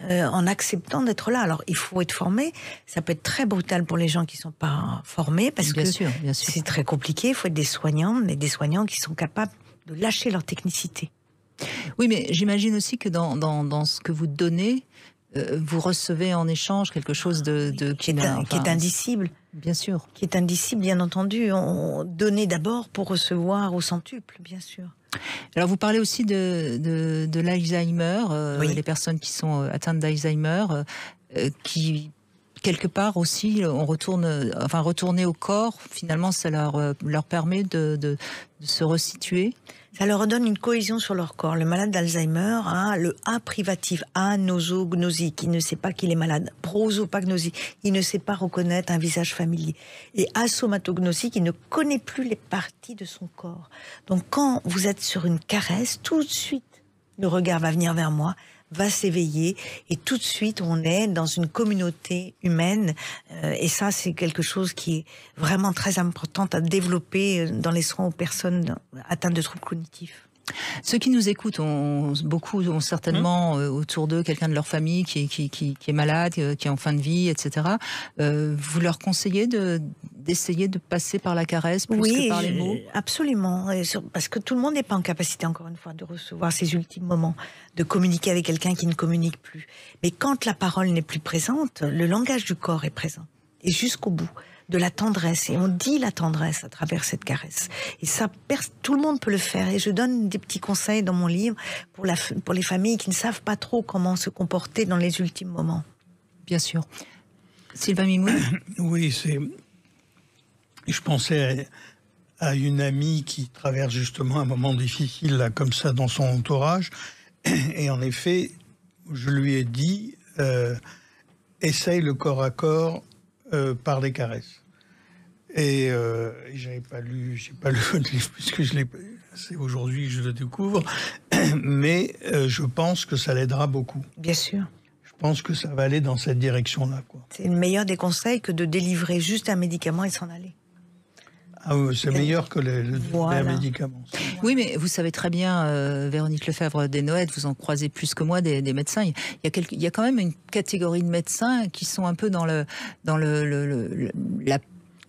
En acceptant d'être là. Alors, il faut être formé. Ça peut être très brutal pour les gens qui ne sont pas formés, parce que c'est très compliqué. Il faut être des soignants, mais des soignants qui sont capables de lâcher leur technicité. Oui, mais j'imagine aussi que dans ce que vous donnez, vous recevez en échange quelque chose qui est indicible. Bien sûr. Qui est indicible, bien entendu. On donnait d'abord pour recevoir au centuple, bien sûr. Alors, vous parlez aussi de l'Alzheimer, les personnes qui sont atteintes d'Alzheimer, qui quelque part aussi, retourner au corps, finalement, ça leur permet de se resituer. Ça leur donne une cohésion sur leur corps. Le malade d'Alzheimer a le A privatif, anosognosique, il ne sait pas qu'il est malade. Prosopagnosique, il ne sait pas reconnaître un visage familier. Et asomatognosique, il ne connaît plus les parties de son corps. Donc quand vous êtes sur une caresse, tout de suite, le regard va venir vers moi, va s'éveiller, et tout de suite on est dans une communauté humaine, et ça c'est quelque chose qui est vraiment très important à développer dans les soins aux personnes atteintes de troubles cognitifs. Ceux qui nous écoutent, beaucoup ont certainement autour d'eux quelqu'un de leur famille qui est malade, qui est en fin de vie, etc. Vous leur conseillez d'essayer de passer par la caresse plus que par les mots? Absolument. Parce que tout le monde n'est pas en capacité, encore une fois, de recevoir ces ultimes moments, de communiquer avec quelqu'un qui ne communique plus. Mais quand la parole n'est plus présente, le langage du corps est présent. Et jusqu'au bout. De la tendresse, et on dit la tendresse à travers cette caresse. Et ça, tout le monde peut le faire. Et je donne des petits conseils dans mon livre pour les familles qui ne savent pas trop comment se comporter dans les ultimes moments. Bien sûr. Sylvain Mimoun. Oui, je pensais à une amie qui traverse justement un moment difficile là, comme ça dans son entourage. Et en effet, je lui ai dit, essaye le corps à corps par des caresses. Et j'ai pas lu votre livre puisque c'est aujourd'hui que je le découvre, mais je pense que ça l'aidera beaucoup. Bien sûr. Je pense que ça va aller dans cette direction-là, quoi. C'est le meilleur des conseils que de délivrer juste un médicament et s'en aller. Ah oui, c'est meilleur que les médicaments. Oui, mais vous savez très bien, Véronique Lefebvre des Noëttes, vous en croisez plus que moi des médecins. Il y a quand même une catégorie de médecins qui sont un peu dans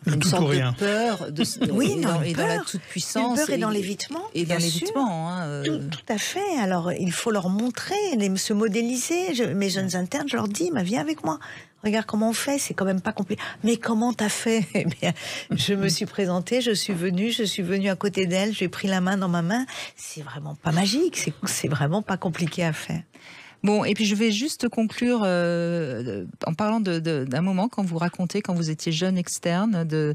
une sorte de peur, et dans la toute-puissance. Une peur et dans l'évitement. Et dans l'évitement. Tout à fait. Alors, il faut leur montrer, se modéliser. Mes jeunes internes, je leur dis, viens avec moi. Regarde comment on fait, c'est quand même pas compliqué. Mais comment t'as fait? Eh bien, je me suis présentée, je suis venue à côté d'elle, j'ai pris la main dans ma main. C'est vraiment pas magique, c'est vraiment pas compliqué à faire. Bon, et puis je vais juste conclure en parlant d'un moment quand vous racontez, quand vous étiez jeune externe, de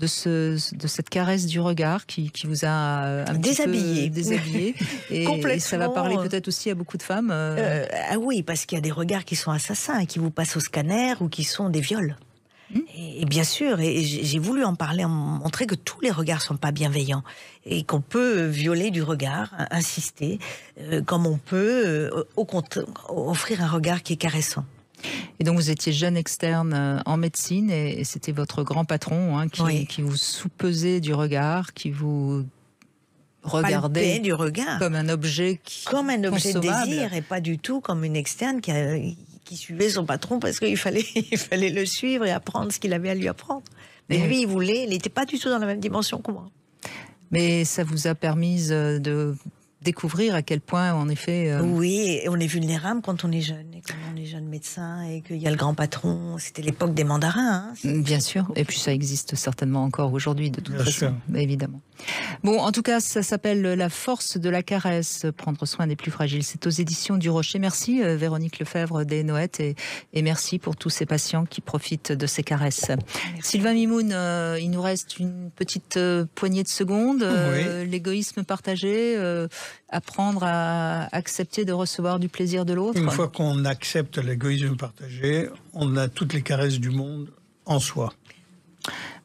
cette caresse du regard qui vous a un petit peu déshabillé. Et ça va parler peut-être aussi à beaucoup de femmes. Ah oui, parce qu'il y a des regards qui sont assassins, qui vous passent au scanner ou qui sont des viols. Et bien sûr, et j'ai voulu en parler, en montrer que tous les regards sont pas bienveillants et qu'on peut violer du regard, insister, comme on peut au contraire offrir un regard qui est caressant. Et donc vous étiez jeune externe en médecine et c'était votre grand patron qui vous soupesait du regard, qui vous regardait du regard comme un objet de désir et pas du tout comme une externe qui suivait son patron parce qu'il fallait le suivre et apprendre ce qu'il avait à lui apprendre. Mais lui, il n'était pas du tout dans la même dimension que moi. Mais ça vous a permis de découvrir à quel point, en effet... Oui, on est vulnérable quand on est jeune, et quand on est jeune médecin, et qu'il y a le grand patron. C'était l'époque des mandarins. Bien sûr, et puis ça existe certainement encore aujourd'hui, de toute façon, évidemment. Bon, en tout cas, ça s'appelle La force de la caresse, prendre soin des plus fragiles. C'est aux éditions du Rocher. Merci Véronique Lefebvre des Noëttes, et merci pour tous ces patients qui profitent de ces caresses. Merci. Sylvain Mimoun, il nous reste une petite poignée de secondes. L'égoïsme partagé, apprendre à accepter de recevoir du plaisir de l'autre. Une fois qu'on accepte l'égoïsme partagé, on a toutes les caresses du monde en soi.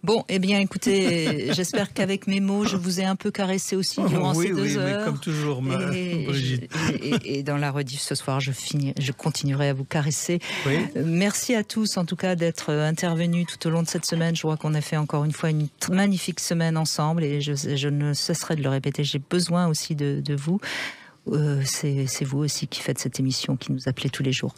Bon, eh bien, écoutez, j'espère qu'avec mes mots, je vous ai un peu caressé aussi durant ces 2 heures. Mais comme toujours, Brigitte. Et dans la rediff ce soir, je continuerai à vous caresser. Merci à tous, en tout cas, d'être intervenus tout au long de cette semaine. Je crois qu'on a fait encore une fois une magnifique semaine ensemble et je ne cesserai de le répéter. J'ai besoin aussi de vous. C'est vous aussi qui faites cette émission, qui nous appelez tous les jours.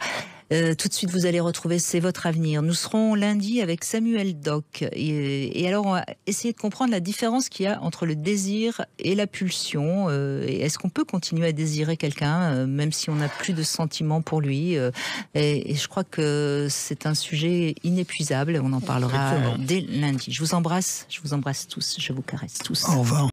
Tout de suite, vous allez retrouver C'est votre avenir. Nous serons lundi avec Samuel Doc. Et alors, on va essayer de comprendre la différence qu'il y a entre le désir et la pulsion. Et est-ce qu'on peut continuer à désirer quelqu'un, même si on n'a plus de sentiments pour lui? Et je crois que c'est un sujet inépuisable. On en parlera dès lundi. Je vous embrasse tous. Je vous caresse tous. Au revoir.